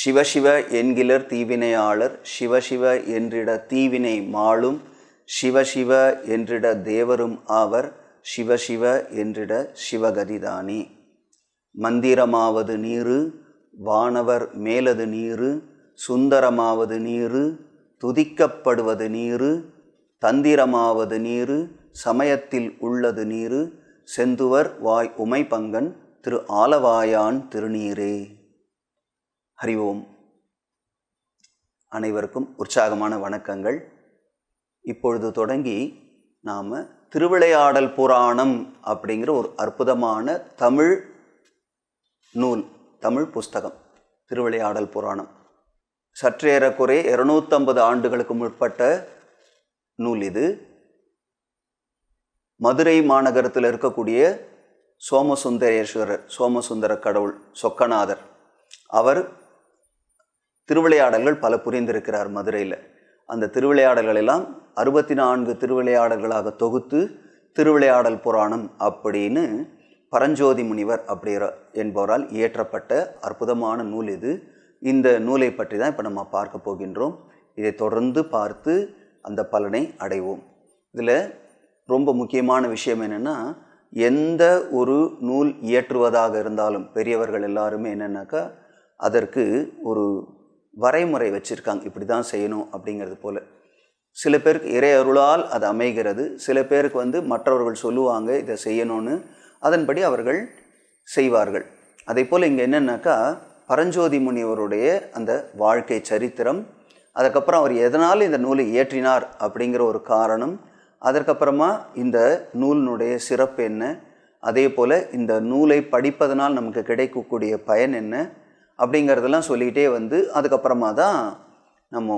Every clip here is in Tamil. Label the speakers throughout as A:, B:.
A: சிவசிவ என்கிலர் தீவினையாளர் சிவசிவ என்றிட தீவினை மாளும் சிவசிவ என்றிட தேவரும் ஆவர் சிவசிவ என்றிட சிவகதிதானே. மந்திரமாவது நீரு வானவர் மேலது நீரு சுந்தரமாவது நீரு துதிக்கப்படுவது நீரு தந்திரமாவது நீரு சமயத்தில் உள்ளது நீரு செந்துவர் வாய் உமைபங்கன் திரு ஆலவாயான் திருநீரே. ஹரி ஓம். அனைவருக்கும் உற்சாகமான வணக்கங்கள். இப்பொழுது தொடங்கி நாம் திருவிளையாடல் புராணம் அப்படிங்கிற ஒரு அற்புதமான தமிழ் நூல், தமிழ் புஸ்தகம் திருவிளையாடல் புராணம். சற்றேறக்குறை 250 ஆண்டுகளுக்கு முற்பட்ட நூல் இது. மதுரை மாநகரத்தில் இருக்கக்கூடிய சோமசுந்தரேஸ்வரர், சோமசுந்தர கடவுள், சொக்கநாதர், அவர் திருவிளையாடல்கள் பல புரிந்திருக்கிறார் மதுரையில். அந்த திருவிளையாடல்கள் எல்லாம் 64 திருவிளையாடல்களாக தொகுத்து திருவிளையாடல் புராணம் அப்படின்னு பரஞ்சோதி முனிவர் என்பவரால் இயற்றப்பட்ட அற்புதமான நூல் இது. இந்த நூலை பற்றி தான் இப்போ நம்ம பார்க்க போகின்றோம். இதை தொடர்ந்து பார்த்து அந்த பலனை அடைவோம். இதில் ரொம்ப முக்கியமான விஷயம் என்னென்னா, எந்த ஒரு நூல் இயற்றுவதாக இருந்தாலும் பெரியவர்கள் எல்லாருமே என்னென்னாக்கா அதற்கு ஒரு வரைமுறை வச்சுருக்காங்க, இப்படி தான் செய்யணும் அப்படிங்கிறது போல். சில பேருக்கு இறை அருளால் அது அமைகிறது, சில பேருக்கு மற்றவர்கள் சொல்லுவாங்க இதை செய்யணும்னு, அதன்படி அவர்கள் செய்வார்கள். அதே போல் இங்கே என்னென்னாக்கா பரஞ்சோதி முனிவருடைய அந்த வாழ்க்கை சரித்திரம், அதுக்கப்புறம் அவர் எதனால் இந்த நூலை இயற்றினார் அப்படிங்கிற ஒரு காரணம், அதற்கப்புறமா இந்த நூலினுடைய சிறப்பு என்ன, அதே போல் இந்த நூலை படிப்பதனால் நமக்கு கிடைக்கக்கூடிய பயன் என்ன அப்படிங்கிறதெல்லாம் சொல்லிக்கிட்டே அதுக்கப்புறமா தான் நம்ம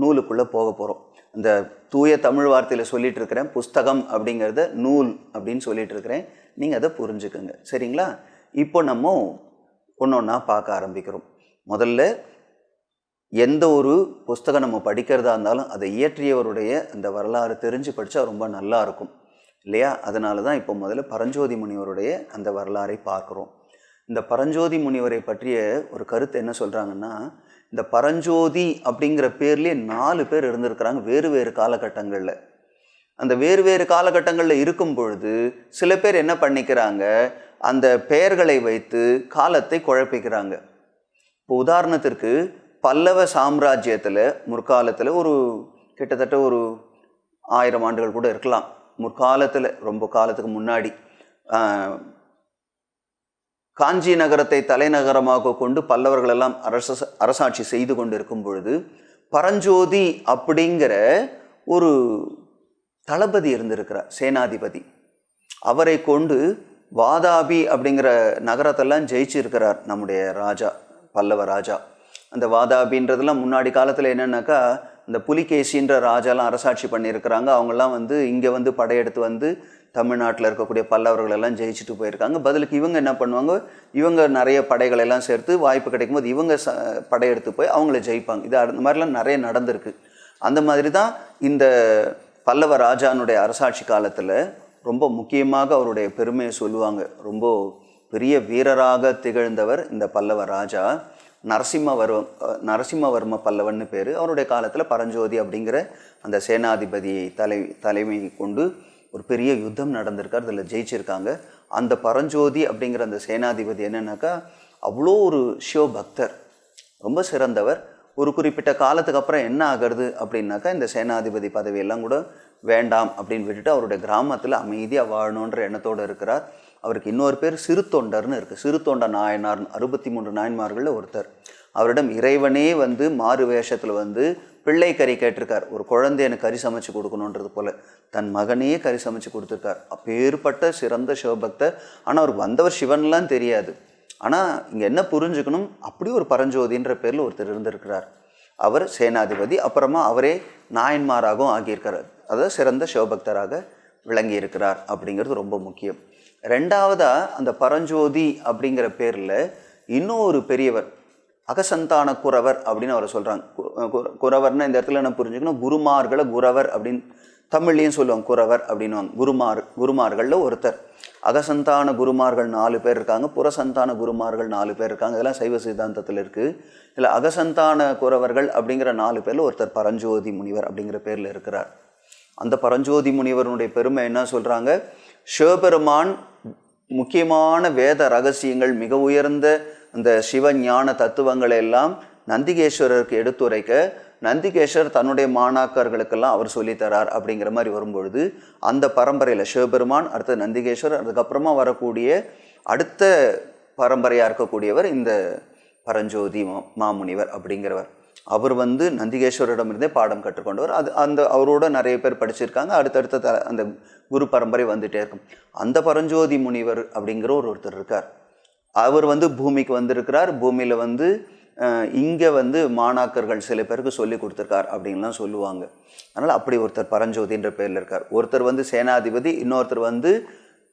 A: நூலுக்குள்ளே போக போகிறோம். அந்த தூய தமிழ் வார்த்தையில் சொல்லிகிட்டு இருக்கிறேன், புஸ்தகம் அப்படிங்கிறத நூல் அப்படின்னு சொல்லிகிட்டு இருக்கிறேன், நீங்கள் அதை புரிஞ்சுக்கோங்க, சரிங்களா? இப்போ நம்ம ஒன்று ஒன்றா பார்க்க ஆரம்பிக்கிறோம். முதல்ல எந்த ஒரு புஸ்தகம் நம்ம படிக்கிறதா இருந்தாலும் அதை இயற்றியவருடைய அந்த வரலாறு தெரிஞ்சு படித்தா ரொம்ப நல்லா இருக்கும் இல்லையா? அதனால தான் இப்போ முதல்ல பரஞ்சோதி முனிவருடைய அந்த வரலாறை பார்க்குறோம். இந்த பரஞ்சோதி முனிவரை பற்றிய ஒரு கருத்து என்ன சொல்கிறாங்கன்னா, இந்த பரஞ்சோதி அப்படிங்கிற பேர்லேயே 4 பேர் இருந்திருக்கிறாங்க வேறு வேறு காலகட்டங்களில். அந்த வேறு வேறு காலகட்டங்களில் இருக்கும் பொழுது சில பேர் என்ன பண்ணிக்கிறாங்க, அந்த பெயர்களை வைத்து காலத்தை குழப்பிக்கிறாங்க. இப்போ உதாரணத்திற்கு பல்லவ சாம்ராஜ்யத்தில் முற்காலத்தில் ஒரு கிட்டத்தட்ட ஒரு 1000 ஆண்டுகள் கூட இருக்கலாம், முற்காலத்தில் ரொம்ப காலத்துக்கு முன்னாடி காஞ்சி நகரத்தை தலைநகரமாக கொண்டு பல்லவர்களெல்லாம் அரசாட்சி செய்து கொண்டு இருக்கும் பொழுது பரஞ்சோதி அப்படிங்கிற ஒரு தளபதி இருந்திருக்கிறார், சேனாதிபதி. அவரை கொண்டு வாதாபி அப்படிங்கிற நகரத்தெல்லாம் ஜெயிச்சிருக்கிறார் நம்முடைய ராஜா, பல்லவ ராஜா. அந்த வாதாபின்றதெல்லாம் முன்னாடி காலத்தில் என்னென்னாக்கா இந்த புலிகேசின்ற ராஜாலாம் அரசாட்சி பண்ணியிருக்கிறாங்க. அவங்கெல்லாம் இங்கே படையெடுத்து தமிழ்நாட்டில் இருக்கக்கூடிய பல்லவர்கள் எல்லாம் ஜெயிச்சுட்டு போயிருக்காங்க. பதிலுக்கு இவங்க என்ன பண்ணுவாங்க, இவங்க நிறைய படைகளெல்லாம் சேர்த்து வாய்ப்பு கிடைக்கும் போது இவங்க படையெடுத்து போய் அவங்கள ஜெயிப்பாங்க. இது அந்த மாதிரிலாம் நிறைய நடந்திருக்கு. அந்த மாதிரி தான் இந்த பல்லவ ராஜானுடைய அரசாட்சி காலத்தில் ரொம்ப முக்கியமாக அவருடைய பெருமையை சொல்லுவாங்க. ரொம்ப பெரிய வீரராக திகழ்ந்தவர் இந்த பல்லவ ராஜா. நரசிம்மவர்ம பல்லவன்னு பேர். அவருடைய காலத்தில் பரஞ்சோதி அப்படிங்கிற அந்த சேனாதிபதியை தலைமை கொண்டு ஒரு பெரிய யுத்தம் நடந்திருக்கார், அதில் ஜெயிச்சிருக்காங்க. அந்த பரஞ்சோதி அப்படிங்கிற அந்த சேனாதிபதி என்னன்னாக்கா அவ்வளோ ஒரு சிவபக்தர், ரொம்ப சிறந்தவர். ஒரு குறிப்பிட்ட காலத்துக்கு அப்புறம் என்ன ஆகிறது அப்படின்னாக்கா இந்த சேனாதிபதி பதவியெல்லாம் கூட வேண்டாம் அப்படின்னு விட்டுட்டு அவருடைய கிராமத்தில் அமைதியாக வாழணுன்ற எண்ணத்தோடு இருக்கிறார். அவருக்கு இன்னொரு பேர் சிறு தொண்டர்னு இருக்குது, சிறு தொண்ட நாயனார், 63 நாயன்மார்களில் ஒருத்தர். அவரிடம் இறைவனே மாறு வேஷத்தில் பிள்ளை கறி கேட்டிருக்கார். ஒரு குழந்தை எனக்கு கறி சமைச்சு கொடுக்கணுன்றது போல் தன் மகனையே கறி சமைச்சு கொடுத்துருக்கார். அப்பேற்பட்ட சிறந்த சிவபக்தர். ஆனால் அவருக்கு வந்தவர் சிவன்லாம் தெரியாது. ஆனால் இங்கே என்ன புரிஞ்சுக்கணும், அப்படி ஒரு பரஞ்சோதின்ற பேரில் ஒருத்தர் இருந்திருக்கிறார். அவர் சேனாதிபதி, அப்புறமா அவரே நாயன்மாராகவும் ஆகியிருக்கிறார். அதாவது சிறந்த சிவபக்தராக விளங்கி இருக்கிறார் அப்படிங்கிறது ரொம்ப முக்கியம். ரெண்டாவதாக அந்த பரஞ்சோதி அப்படிங்கிற பேரில் இன்னும் ஒரு பெரியவர், அகசந்தான குறவர் அப்படின்னு அவரை சொல்கிறாங்க. குறவர்னா இந்த இடத்துல என்ன புரிஞ்சுக்கணும், குருமார்களை குறவர் அப்படின்னு தமிழ்லையும் சொல்லுவாங்க குறவர் அப்படின்னுவாங்க. குருமார்களில் ஒருத்தர். அகசந்தான குருமார்கள் 4 பேர் இருக்காங்க, புறசந்தான குருமார்கள் 4 பேர் இருக்காங்க. இதெல்லாம் சைவ சித்தாந்தத்தில் இருக்குது. இதில் அகசந்தான குறவர்கள் அப்படிங்கிற 4 பேரில் ஒருத்தர் பரஞ்சோதி முனிவர் அப்படிங்கிற பேரில் இருக்கிறார். அந்த பரஞ்சோதி முனிவருடைய பெருமை என்ன சொல்கிறாங்க, சிவபெருமான் முக்கியமான வேத ரகசியங்கள், மிக உயர்ந்த அந்த சிவஞான தத்துவங்களை எல்லாம் நந்திகேஸ்வரருக்கு எடுத்துரைக்க, நந்திகேஸ்வரர் தன்னுடைய மாணாக்கர்களுக்கெல்லாம் அவர் சொல்லித்தரார் அப்படிங்கிற மாதிரி வரும்பொழுது, அந்த பரம்பரையில் சிவபெருமான், அடுத்த நந்திகேஸ்வரர், அதுக்கப்புறமா வரக்கூடிய அடுத்த பரம்பரையாக இருக்கக்கூடியவர் இந்த பரஞ்சோதி மாமுனிவர் அப்படிங்கிறவர். அவர் நந்திகேஸ்வரிடமிருந்தே பாடம் கற்றுக்கொண்டவர். அவரோட நிறைய பேர் படிச்சிருக்காங்க. அடுத்தடுத்த அந்த குரு பரம்பரை வந்துட்டே இருக்கும். அந்த பரஞ்சோதி முனிவர் அப்படிங்கிற ஒருத்தர் இருக்கார். அவர் பூமிக்கு வந்திருக்கிறார். பூமியில் இங்கே மாணாக்கர்கள் சில பேருக்கு சொல்லி கொடுத்துருக்கார் அப்படின்லாம் சொல்லுவாங்க. அதனால் அப்படி ஒருத்தர் பரஞ்சோதின்ற பேரில் இருக்கார். ஒருத்தர் சேனாதிபதி, இன்னொருத்தர்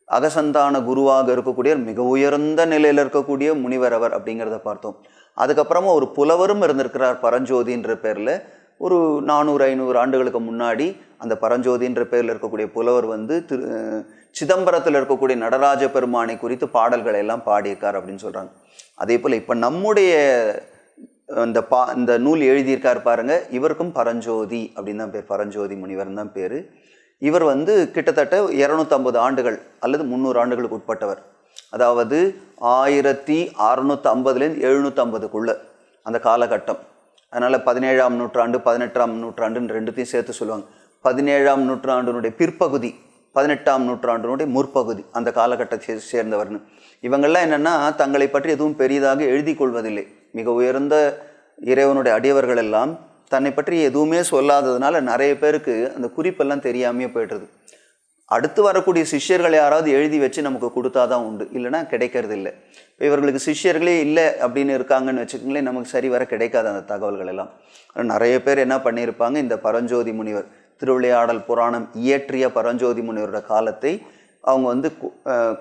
A: அகசந்தான குருவாக இருக்கக்கூடிய மிக உயர்ந்த நிலையில் இருக்கக்கூடிய முனிவர் அவர் அப்படிங்கிறத பார்த்தோம். அதுக்கப்புறமா ஒரு புலவரும் இருந்திருக்கிறார் பரஞ்சோதின்ற பேரில். ஒரு 400-500 ஆண்டுகளுக்கு முன்னாடி அந்த பரஞ்சோதின்ற பேரில் இருக்கக்கூடிய புலவர் சிதம்பரத்தில் இருக்கக்கூடிய நடராஜ பெருமானை குறித்து பாடல்களை எல்லாம் பாடியிருக்கார் அப்படின்னு சொல்கிறாங்க. அதே போல் இப்போ நம்முடைய இந்த நூல் எழுதியிருக்கார் பாருங்க, இவருக்கும் பரஞ்சோதி அப்படின்னு தான் பேர், பரஞ்சோதி முனிவர் தான் பேர். இவர் கிட்டத்தட்ட 250 ஆண்டுகள் அல்லது 300 ஆண்டுகளுக்கு உட்பட்டவர். அதாவது 1650லேருந்து 750க்குள்ள அந்த காலகட்டம். அதனால் 17ஆம் நூற்றாண்டு 18ஆம் நூற்றாண்டுன்னு ரெண்டுத்தையும் சேர்த்து சொல்லுவாங்க. 17ஆம் நூற்றாண்டினுடைய பிற்பகுதி, 18ஆம் நூற்றாண்டினுடைய முற்பகுதி, அந்த காலகட்டத்தை சேர்ந்தவர்னு. இவங்கள்லாம் என்னென்னா தங்களை பற்றி எதுவும் பெரிதாக எழுதி கொள்வதில்லை. மிக உயர்ந்த இறைவனுடைய அடியவர்கள் எல்லாம் தன்னை பற்றி எதுவுமே சொல்லாததுனால நிறைய பேருக்கு அந்த குறிப்பெல்லாம் தெரியாமையே போய்டுறது. அடுத்து வரக்கூடிய சிஷ்யர்களை யாராவது எழுதி வச்சு நமக்கு கொடுத்தாதான் உண்டு, இல்லைன்னா கிடைக்கிறது இல்லை. இப்போ இவர்களுக்கு சிஷ்யர்களே இல்லை அப்படின்னு இருக்காங்கன்னு வச்சுக்கோங்களேன், நமக்கு சரி வர கிடைக்காது அந்த தகவல்கள் எல்லாம். நிறைய பேர் என்ன பண்ணியிருப்பாங்க, இந்த பரஞ்சோதி முனிவர் திருவிளையாடல் புராணம் இயற்றிய பரஞ்சோதி முனிவரோட காலத்தை அவங்க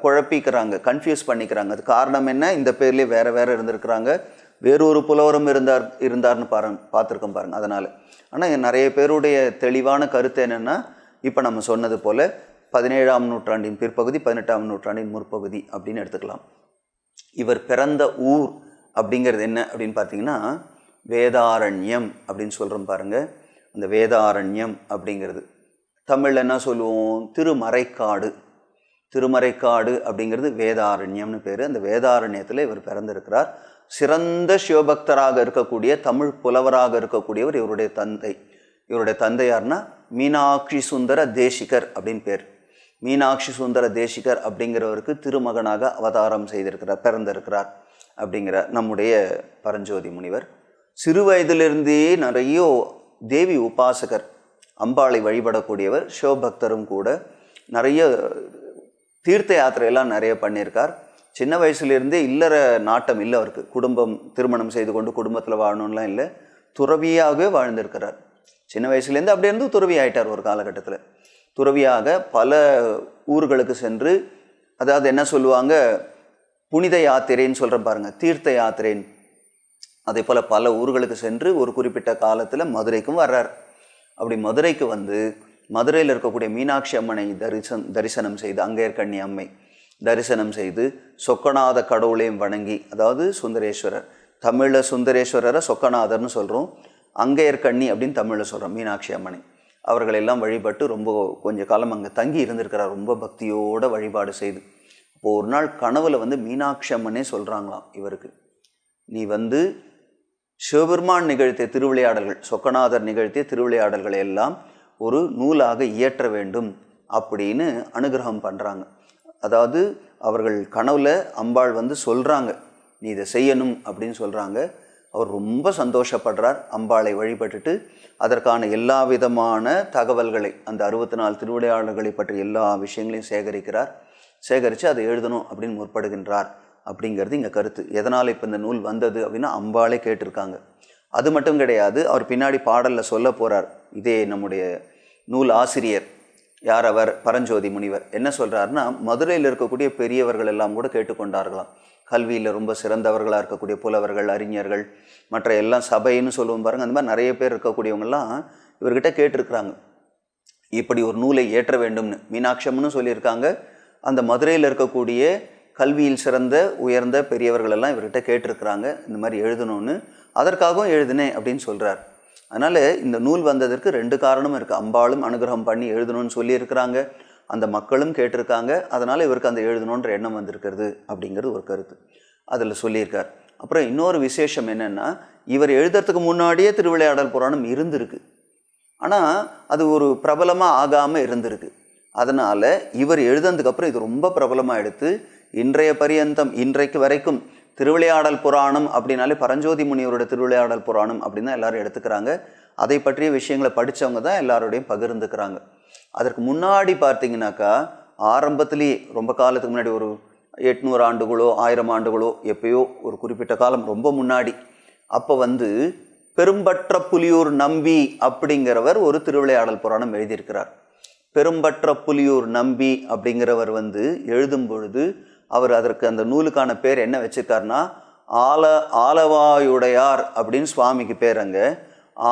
A: குழப்பிக்கிறாங்க, கன்ஃபியூஸ் பண்ணிக்கிறாங்க. அது காரணம் என்ன, இந்த பேர்லேயே வேறு வேறு இருந்திருக்கிறாங்க, வேறொரு புலவரும் இருந்தார்னு பார்த்துருக்கோம் பாருங்கள். அதனால் ஆனால் நிறைய பேருடைய தெளிவான கருத்து என்னென்னா, இப்போ நம்ம சொன்னது போல் 17ஆம் நூற்றாண்டின் பிற்பகுதி 18ஆம் நூற்றாண்டின் முற்பகுதி அப்படின்னு எடுத்துக்கலாம். இவர் பிறந்த ஊர் அப்படிங்கிறது என்ன அப்படின்னு பார்த்தீங்கன்னா வேதாரண்யம் அப்படின்னு சொல்கிறோம் பாருங்கள். அந்த வேதாரண்யம் அப்படிங்கிறது தமிழில் என்ன சொல்லுவோம், திருமறைக்காடு. திருமறைக்காடு அப்படிங்கிறது வேதாரண்யம்னு பேர். அந்த வேதாரண்யத்தில் இவர் பிறந்திருக்கிறார். சிறந்த சிவபக்தராக இருக்கக்கூடிய தமிழ் புலவராக இருக்கக்கூடியவர் இவருடைய தந்தை. இவருடைய தந்தை யாருன்னா மீனாட்சி சுந்தர தேசிகர் அப்படின்னு பேர். மீனாட்சி சுந்தர தேசிகர் அப்படிங்கிறவருக்கு திருமகனாக அவதாரம் செய்திருக்கிறார், பிறந்திருக்கிறார் அப்படிங்கிற நம்முடைய பரஞ்சோதி முனிவர். சிறு வயதிலிருந்தே நிறைய தேவி உபாசகர், அம்பாளை வழிபடக்கூடியவர், சிவபக்தரும் கூட. நிறைய தீர்த்த யாத்திரையெல்லாம் நிறைய பண்ணியிருக்கார். சின்ன வயசுலேருந்தே இல்லற நாட்டம் இல்லை அவருக்கு. குடும்பம் திருமணம் செய்து கொண்டு குடும்பத்தில் வாழணும்லாம் இல்லை, துறவியாகவே வாழ்ந்திருக்கிறார். சின்ன வயசுலேருந்து அப்படியே இருந்து துறவி ஆகிட்டார். ஒரு காலகட்டத்தில் துறவியாக பல ஊர்களுக்கு சென்று, அதாவது என்ன சொல்லுவாங்க, புனித யாத்திரைன்னு சொல்கிற பாருங்க, தீர்த்த யாத்திரைன்னு. அதே போல் பல ஊர்களுக்கு சென்று ஒரு குறிப்பிட்ட காலத்தில் மதுரைக்கும் வர்றார். அப்படி மதுரைக்கு மதுரையில் இருக்கக்கூடிய மீனாட்சி அம்மனை தரிசனம் செய்து, அங்கேற்கண்ணி அம்மை தரிசனம் செய்து, சொக்கநாத கடவுளையும் வணங்கி, அதாவது சுந்தரேஸ்வரர், தமிழில் சுந்தரேஸ்வரரை சொக்கநாதர்னு சொல்கிறோம், அங்கேற்கண்ணி அப்படின்னு தமிழில் சொல்கிறோம் மீனாட்சி அம்மனை. அவர்களெல்லாம் வழிபட்டு ரொம்ப கொஞ்ச காலம் அங்கே தங்கி இருந்திருக்கிறார், ரொம்ப பக்தியோடு வழிபாடு செய்து. அப்போது ஒரு நாள் கனவுல மீனாட்சி அம்மனே சொல்கிறாங்களாம் இவருக்கு, நீ சிவபெருமான் நிகழ்த்திய திருவிளையாடல்கள், சொக்கநாதர் நிகழ்த்திய திருவிளையாடல்களை எல்லாம் ஒரு நூலாக இயற்ற வேண்டும் அப்படின்னு அனுகிரகம் பண்ணுறாங்க. அதாவது அவர்கள் கனவுல அம்பாள் சொல்கிறாங்க, நீ இதை செய்யணும் அப்படின்னு சொல்கிறாங்க. அவர் ரொம்ப சந்தோஷப்படுறார். அம்பாளை வழிபட்டுட்டு அதற்கான எல்லா விதமான தகவல்களை, அந்த 64 திருவிளையாடல்களை பற்றி எல்லா விஷயங்களையும் சேகரித்து அதை எழுதணும் அப்படின்னு முற்படுகின்றார் அப்படிங்கிறது இங்கே கருத்து. எதனால் இப்போ இந்த நூல் வந்தது அப்படின்னா அம்பாளே கேட்டிருக்காங்க. அது மட்டும் கிடையாது, அவர் பின்னாடி பாடலில் சொல்ல போகிறார். இதே நம்முடைய நூல் ஆசிரியர் யார், அவர் பரஞ்சோதி முனிவர் என்ன சொல்கிறாருன்னா, மதுரையில் இருக்கக்கூடிய பெரியவர்கள் எல்லாம் கூட கேட்டுக்கொண்டார்களாம். கல்வியில் ரொம்ப சிறந்தவர்களாக இருக்கக்கூடிய புலவர்கள், அறிஞர்கள், மற்ற எல்லாம் சபைன்னு சொல்லுவோம் பாருங்கள், அந்த மாதிரி நிறைய பேர் இருக்கக்கூடியவங்கெல்லாம் இவர்கிட்ட கேட்டிருக்கிறாங்க. இப்படி ஒரு நூலை ஏற்ற வேண்டும்னு மீனாட்சம்னு சொல்லியிருக்காங்க. அந்த மதுரையில் இருக்கக்கூடிய கல்வியில் சிறந்த உயர்ந்த பெரியவர்கள் எல்லாம் இவர்கிட்ட கேட்டிருக்கிறாங்க இந்த மாதிரி எழுதணும்னு. அதற்காகவும் எழுதினேன் அப்படின்னு சொல்கிறார். அதனால் இந்த நூல் வந்ததற்கு 2 காரணமும் இருக்குது. அம்பாளும் அனுகிரகம் பண்ணி எழுதணும்னு சொல்லியிருக்கிறாங்க, அந்த மக்களும் கேட்டிருக்காங்க. அதனால் இவருக்கு அந்த எழுதணுன்ற எண்ணம் வந்திருக்கிறது அப்படிங்கிறது ஒரு கருத்து அதில் சொல்லியிருக்கார். அப்புறம் இன்னொரு விசேஷம் என்னென்னா, இவர் எழுதுறதுக்கு முன்னாடியே திருவிளையாடல் புராணம் இருந்திருக்கு. ஆனால் அது ஒரு பிரபலமாக ஆகாமல் இருந்திருக்கு. அதனால் இவர் எழுதுனதுக்கப்புறம் இது ரொம்ப பிரபலமாக எடுத்து இன்றைய பரியந்தம் இன்றைக்கு வரைக்கும் திருவிளையாடல் புராணம் அப்படின்னாலே பரஞ்சோதி முனிவரோட திருவிளையாடல் புராணம் அப்படின்னு தான் எல்லாரும் எடுத்துக்கிறாங்க. அதை பற்றிய விஷயங்களை படித்தவங்க தான் எல்லாரோடையும் பகிர்ந்துக்கிறாங்க. அதற்கு முன்னாடி பார்த்தீங்கன்னாக்கா ஆரம்பத்திலேயே ரொம்ப காலத்துக்கு முன்னாடி ஒரு 800 ஆண்டுகளோ 1000 ஆண்டுகளோ எப்பயோ ஒரு குறிப்பிட்ட காலம் ரொம்ப முன்னாடி அப்போ பெரும்பற்ற புலியூர் நம்பி அப்படிங்கிறவர் ஒரு திருவிளையாடல் புராணம் எழுதியிருக்கிறார். பெரும்பற்ற புலியூர் நம்பி அப்படிங்கிறவர் எழுதும் பொழுது அவர் அதற்கு அந்த நூலுக்கான பேர் என்ன வச்சிருக்காருன்னா ஆலவாயுடையார் அப்படின்னு சுவாமிக்கு பேர். அங்கே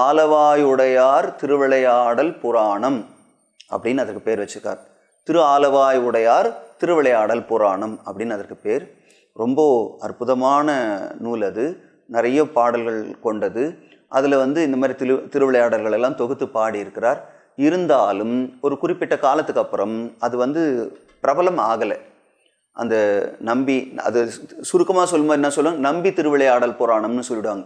A: ஆலவாயுடையார் திருவிளையாடல் புராணம் அப்படின்னு அதற்கு பேர் வச்சிருக்கார். திரு ஆலவாயுடையார் திருவிளையாடல் புராணம் அப்படின்னு அதற்கு பேர். ரொம்ப அற்புதமான நூல் அது. நிறைய பாடல்கள் கொண்டது. அதில் இந்த மாதிரி திருவிளையாடல்கள் எல்லாம் தொகுத்து பாடியிருக்கிறார். இருந்தாலும் ஒரு குறிப்பிட்ட காலத்துக்கு அப்புறம் அது பிரபலம் ஆகலை. அந்த நம்பி அது சுருக்கமாக சொல்லும்போது என்ன சொல்லுவாங்க, நம்பி திருவிளையாடல் புராணம்னு சொல்லிவிடுவாங்க.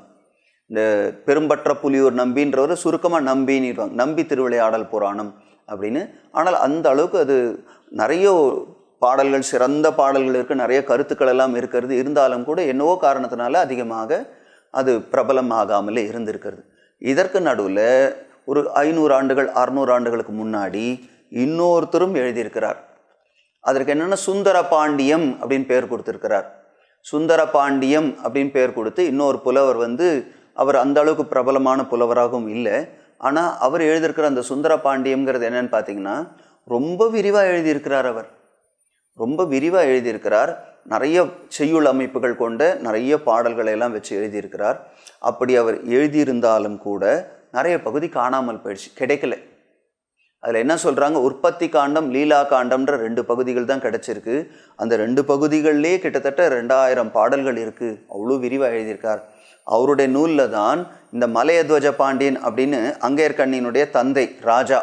A: இந்த பெரும்பற்ற புலியூர் நம்பின்றவர் சுருக்கமாக நம்பின்னுடுவாங்க, நம்பி திருவிளையாடல் புராணம் அப்படின்னு. ஆனால் அந்த அளவுக்கு அது நிறைய பாடல்கள், சிறந்த பாடல்கள் இருக்குது, நிறைய கருத்துக்கள் எல்லாம் இருக்கிறது. இருந்தாலும் கூட என்னவோ காரணத்தினால அதிகமாக அது பிரபலம் ஆகாமலே இருந்திருக்கிறது. இதற்கு நடுவில் ஒரு 500 ஆண்டுகள் 600 ஆண்டுகளுக்கு முன்னாடி இன்னொருத்தரும் எழுதியிருக்கிறார். அதற்கு என்னென்னா சுந்தர பாண்டியம் அப்படின்னு பேர் கொடுத்துருக்கிறார். சுந்தர பாண்டியம் அப்படின்னு பேர் கொடுத்து இன்னொரு புலவர் அவர் அந்த அளவுக்கு பிரபலமான புலவராகவும் இல்லை. ஆனால் அவர் எழுதியிருக்கிற அந்த சுந்தர பாண்டியம்ங்கிறது என்னென்னு பார்த்தீங்கன்னா ரொம்ப விரிவாக எழுதியிருக்கிறார். அவர் ரொம்ப விரிவாக எழுதியிருக்கிறார். நிறைய செய்யுள் அமைப்புகள் கொண்ட நிறைய பாடல்களை எல்லாம் வச்சு எழுதியிருக்கிறார். அப்படி அவர் எழுதியிருந்தாலும் கூட நிறைய பகுதி காணாமல் போயிடுச்சு, கிடைக்கல. அதில் என்ன சொல்கிறாங்க, உற்பத்தி காண்டம் லீலா காண்டம்ன்ற 2 பகுதிகள் தான் கிடச்சிருக்கு. அந்த 2 பகுதிகள்லேயே கிட்டத்தட்ட 2000 பாடல்கள் இருக்குது. அவ்வளோ விரிவாக எழுதியிருக்கார். அவருடைய நூலில் தான் இந்த மலையத்வஜ பாண்டியன் அப்படின்னு அங்கேயர்கண்ணியினுடைய தந்தை ராஜா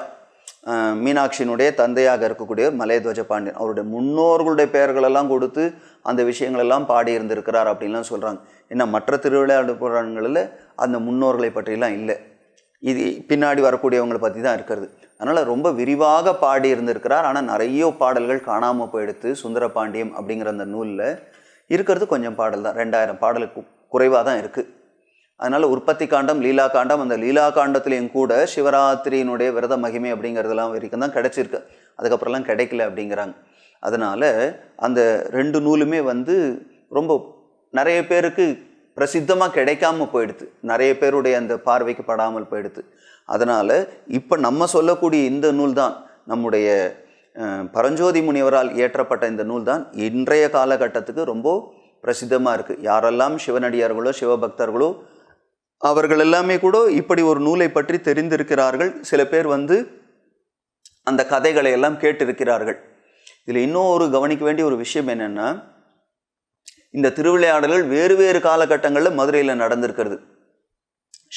A: மீனாட்சியினுடைய தந்தையாக இருக்கக்கூடிய மலையத்வஜ பாண்டியன், அவருடைய முன்னோர்களுடைய பெயர்களெல்லாம் கொடுத்து அந்த விஷயங்களெல்லாம் பாடியிருந்திருக்கிறார் அப்படின்லாம் சொல்கிறாங்க. ஏன்னா மற்ற திருவிளையாடல் புராணங்களில் அந்த முன்னோர்களை பற்றிலாம் இல்லை, இது பின்னாடி வரக்கூடியவங்களை பற்றி தான் இருக்கிறது. அதனால் ரொம்ப விரிவாக பாடி இருந்திருக்கிறார். ஆனால் நிறைய பாடல்கள் காணாமல் போயிடுத்து. சுந்தர பாண்டியம் அப்படிங்கிற அந்த நூலில் இருக்கிறது கொஞ்சம் பாடல் தான், 2000 பாடலுக்கு குறைவாக தான் இருக்குது. அதனால் உற்பத்தி காண்டம் லீலா காண்டம், அந்த லீலா காண்டத்துலேயும் கூட சிவராத்திரியினுடைய விரத மகிமை அப்படிங்கிறதெல்லாம் வரைக்கும் தான் கிடச்சிருக்கு. அதுக்கப்புறம்லாம் கிடைக்கல அப்படிங்கிறாங்க. அதனால் அந்த 2 நூலுமே ரொம்ப நிறைய பேருக்கு பிரசித்தமாக கிடைக்காம போயிடுது, நிறைய பேருடைய அந்த பார்வைக்கு படாமல் போயிடுது. அதனால் இப்போ நம்ம சொல்லக்கூடிய இந்த நூல் தான், நம்முடைய பரஞ்சோதி முனிவரால் இயற்றப்பட்ட இந்த நூல் தான் இன்றைய காலகட்டத்துக்கு ரொம்ப பிரசித்தமாக இருக்குது. யாரெல்லாம் சிவனடியார்களோ சிவபக்தர்களோ அவர்கள் எல்லாமே கூட இப்படி ஒரு நூலை பற்றி தெரிந்திருக்கிறார்கள். சில பேர் அந்த கதைகளை எல்லாம் கேட்டிருக்கிறார்கள். இதில் இன்னொரு கவனிக்க வேண்டிய ஒரு விஷயம் என்னென்னா, இந்த திருவிளையாடல்கள் வேறு வேறு காலகட்டங்களில் மதுரையில் நடந்திருக்கிறது.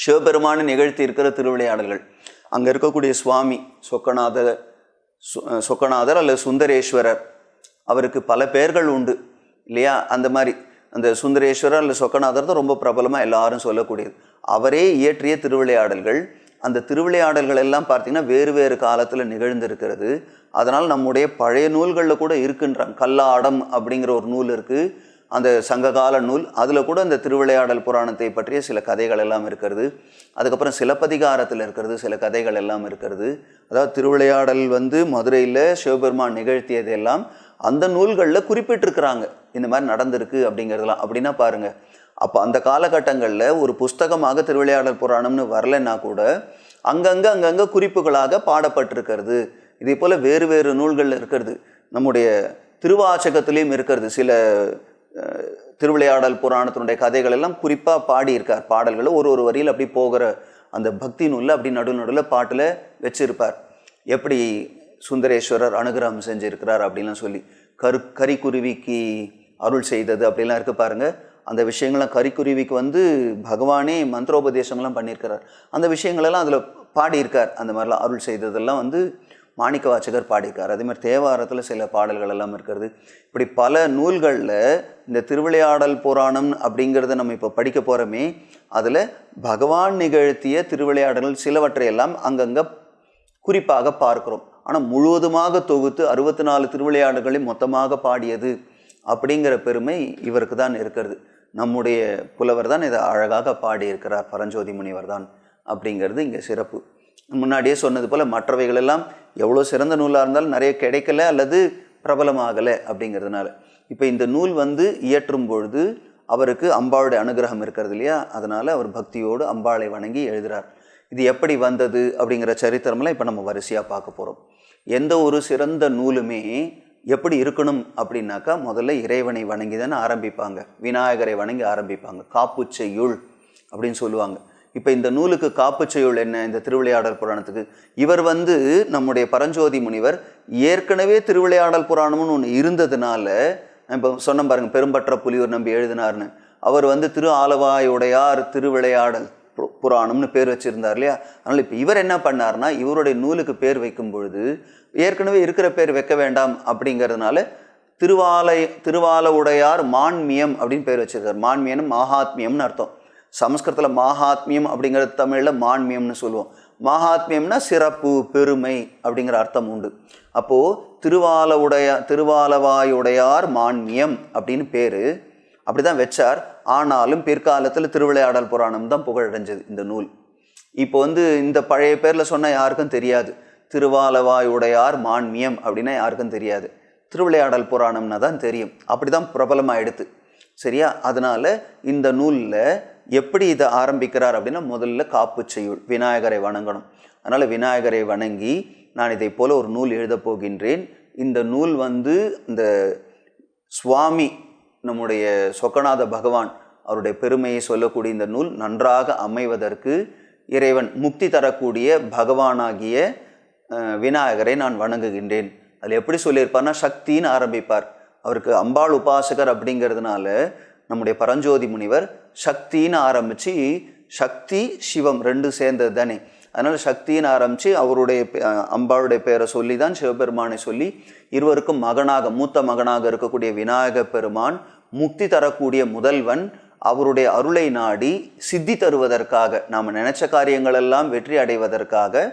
A: சிவபெருமானை நிகழ்த்தி இருக்கிற திருவிளையாடல்கள், அங்கே இருக்கக்கூடிய சுவாமி சொக்கநாதர் அல்லது சுந்தரேஸ்வரர், அவருக்கு பல பெயர்கள் உண்டு இல்லையா? அந்த மாதிரி அந்த சுந்தரேஸ்வரர் அல்லது சொக்கநாதர் தான் ரொம்ப பிரபலமாக எல்லாரும் சொல்லக்கூடியது. அவரே இயற்றிய திருவிளையாடல்கள். அந்த திருவிளையாடல்கள் எல்லாம் பார்த்திங்கன்னா வேறு வேறு காலத்தில் நிகழ்ந்திருக்கிறது. அதனால் நம்முடைய பழைய நூல்களில் கூட இருக்குன்றாங்க. கல்லாடம் அப்படிங்கிற ஒரு நூல் இருக்குது, அந்த சங்ககால நூல். அதில் கூட அந்த திருவிளையாடல் புராணத்தை பற்றிய சில கதைகள் எல்லாம் இருக்கிறது. அதுக்கப்புறம் சிலப்பதிகாரத்தில் இருக்கிறது சில கதைகள் எல்லாம் இருக்கிறது. அதாவது திருவிளையாடல் மதுரையில் சிவபெருமான் நிகழ்த்தியது எல்லாம் அந்த நூல்களில் குறிப்பிட்டிருக்கிறாங்க, இந்த மாதிரி நடந்திருக்கு அப்படிங்கிறதுலாம். அப்படின்னா பாருங்கள், அப்போ அந்த காலகட்டங்களில் ஒரு புஸ்தகமாக திருவிளையாடல் புராணம்னு வரலைன்னா கூட அங்கங்கே குறிப்புகளாக பாடப்பட்டிருக்கிறது. இதே போல் வேறு வேறு நூல்களில் இருக்கிறது. நம்முடைய திருவாசகத்திலையும் இருக்கிறது. சில திருவிளையாடல் புராணத்தினுடைய கதைகள் எல்லாம் குறிப்பாக பாடியிருக்கார். பாடல்களை ஒரு வரியில் அப்படி போகிற அந்த பக்தி நூலில் அப்படி நடுவில் பாட்டில் வச்சிருப்பார். எப்படி சுந்தரேஸ்வரர் அனுகிரகம் செஞ்சிருக்கிறார் அப்படின்லாம் சொல்லி கரிக்குருவிக்கு அருள் செய்தது அப்படிலாம் இருக்குது பாருங்கள். அந்த விஷயங்கள்லாம் கரிக்குருவிக்கு வந்து பகவானே மந்திரோபதேசங்கள்லாம் பண்ணியிருக்கிறார். அந்த விஷயங்களெல்லாம் அதில் பாடியிருக்கார். அந்த மாதிரிலாம் அருள் செய்ததெல்லாம் வந்து மாணிக்க வாசகர் பாடியிருக்கார். அதே மாதிரி தேவாரத்தில் சில பாடல்கள் எல்லாம் இருக்கிறது. இப்படி பல நூல்களில் இந்த திருவிளையாடல் புராணம் அப்படிங்கிறத நம்ம இப்போ படிக்க போகிறோமே, அதில் பகவான் நிகழ்த்திய திருவிளையாடல்கள் சிலவற்றையெல்லாம் அங்கங்கே குறிப்பாக பார்க்குறோம். ஆனால் முழுவதுமாக தொகுத்து 64 திருவிளையாடல்களையும் மொத்தமாக பாடியது அப்படிங்கிற பெருமை இவருக்கு தான் இருக்கிறது. நம்முடைய புலவர் தான் இதை அழகாக பாடியிருக்கிறார், பரஞ்சோதி முனிவர் தான் அப்படிங்கிறது இங்கே சிறப்பு. முன்னாடியே சொன்னது போல் மற்றவைகளெல்லாம் எவ்வளோ சிறந்த நூலாக இருந்தாலும் நிறைய கிடைக்கல அல்லது பிரபலமாகலை அப்படிங்கிறதுனால. இப்போ இந்த நூல் வந்து இயற்றும் பொழுது அவருக்கு அம்பாளுடைய அனுகிரகம் இருக்கிறது இல்லையா, அதனால் அவர் பக்தியோடு அம்பாளை வணங்கி எழுதுகிறார். இது எப்படி வந்தது அப்படிங்கிற சரித்திரமெல்லாம் இப்போ நம்ம வரிசையாக பார்க்க போகிறோம். எந்த ஒரு சிறந்த நூலுமே எப்படி இருக்கணும் அப்படின்னாக்கா, முதல்ல இறைவனை வணங்கி தானே ஆரம்பிப்பாங்க, விநாயகரை வணங்கி ஆரம்பிப்பாங்க. காப்புச்செய்யுள் அப்படின்னு சொல்லுவாங்க. இப்போ இந்த நூலுக்கு காப்புச்செய்யுள் என்ன? இந்த திருவிளையாடல் புராணத்துக்கு இவர் வந்து நம்முடைய பரஞ்சோதி முனிவர் ஏற்கனவே திருவிளையாடல் புராணம்னு ஒன்று இருந்ததுனால, இப்போ சொன்ன பாருங்க, பெரும்பற்ற புலியூர் நம்பி எழுதினார்னு. அவர் வந்து திரு ஆலவாயுடையார் திருவிளையாடல் புராணம்னு பேர் வச்சுருந்தார் இல்லையா. அதனால் இப்போ இவர் என்ன பண்ணார்னா, இவருடைய நூலுக்கு பேர் வைக்கும் பொழுது ஏற்கனவே இருக்கிற பேர் வைக்க வேண்டாம் அப்படிங்கிறதுனால திருவால உடையார் மான்மியம் அப்படின்னு பேர் வச்சிருக்கார். மான்மியம் மாஹாத்மியம்னு அர்த்தம். சமஸ்கிருதத்தில் மாஹாத்மியம் அப்படிங்கிறது தமிழில் மான்மியம்னு சொல்லுவோம். மாஹாத்மியம்னா சிறப்பு, பெருமை அப்படிங்கிற அர்த்தம் உண்டு. அப்போது திருவாலவாயுடையார் மான்மியம் அப்படின்னு பேர் அப்படி தான் வச்சார். ஆனாலும் பிற்காலத்தில் திருவிளையாடல் புராணம் தான் புகழடைஞ்சது இந்த நூல். இப்போ வந்து இந்த பழைய பேரில் சொன்னால் யாருக்கும் தெரியாது. திருவாலவாயுடையார் மான்மியம் அப்படின்னா யாருக்கும் தெரியாது. திருவிளையாடல் புராணம்னா தான் தெரியும். அப்படி தான் பிரபலமாக எடுத்து சரியா. அதனால் இந்த நூலில் எப்படி இதை ஆரம்பிக்கிறார் அப்படின்னா, முதல்ல காப்புச்செய்யுள், விநாயகரை வணங்கணும். அதனால் விநாயகரை வணங்கி நான் இதை போல் ஒரு நூல் எழுதப் போகின்றேன். இந்த நூல் வந்து இந்த சுவாமி நம்முடைய சொக்கநாத பகவான் அவருடைய பெருமையை சொல்லக்கூடிய இந்த நூல் நன்றாக அமைவதற்கு இறைவன் முக்தி தரக்கூடிய பகவானாகிய விநாயகரை நான் வணங்குகின்றேன். அதில் எப்படி சொல்லியிருப்பார்னா, சக்தின்னு ஆரம்பிப்பார். அவருக்கு அம்பாள் உபாசகர் அப்படிங்கிறதுனால நம்முடைய பரஞ்சோதி முனிவர் சக்தின்னு ஆரம்பித்து, சக்தி சிவம் ரெண்டு சேர்ந்தது தானே, அதனால் சக்தின்னு ஆரம்பித்து அவருடைய அம்பாளுடைய பேரை சொல்லி தான் சிவபெருமானை சொல்லி இருவருக்கும் மகனாக, மூத்த மகனாக இருக்கக்கூடிய விநாயக பெருமான் முக்தி தரக்கூடிய முதல்வன். அவருடைய அருளை நாடி சித்தி தருவதற்காக, நாம் நினைச்ச காரியங்களெல்லாம் வெற்றி அடைவதற்காக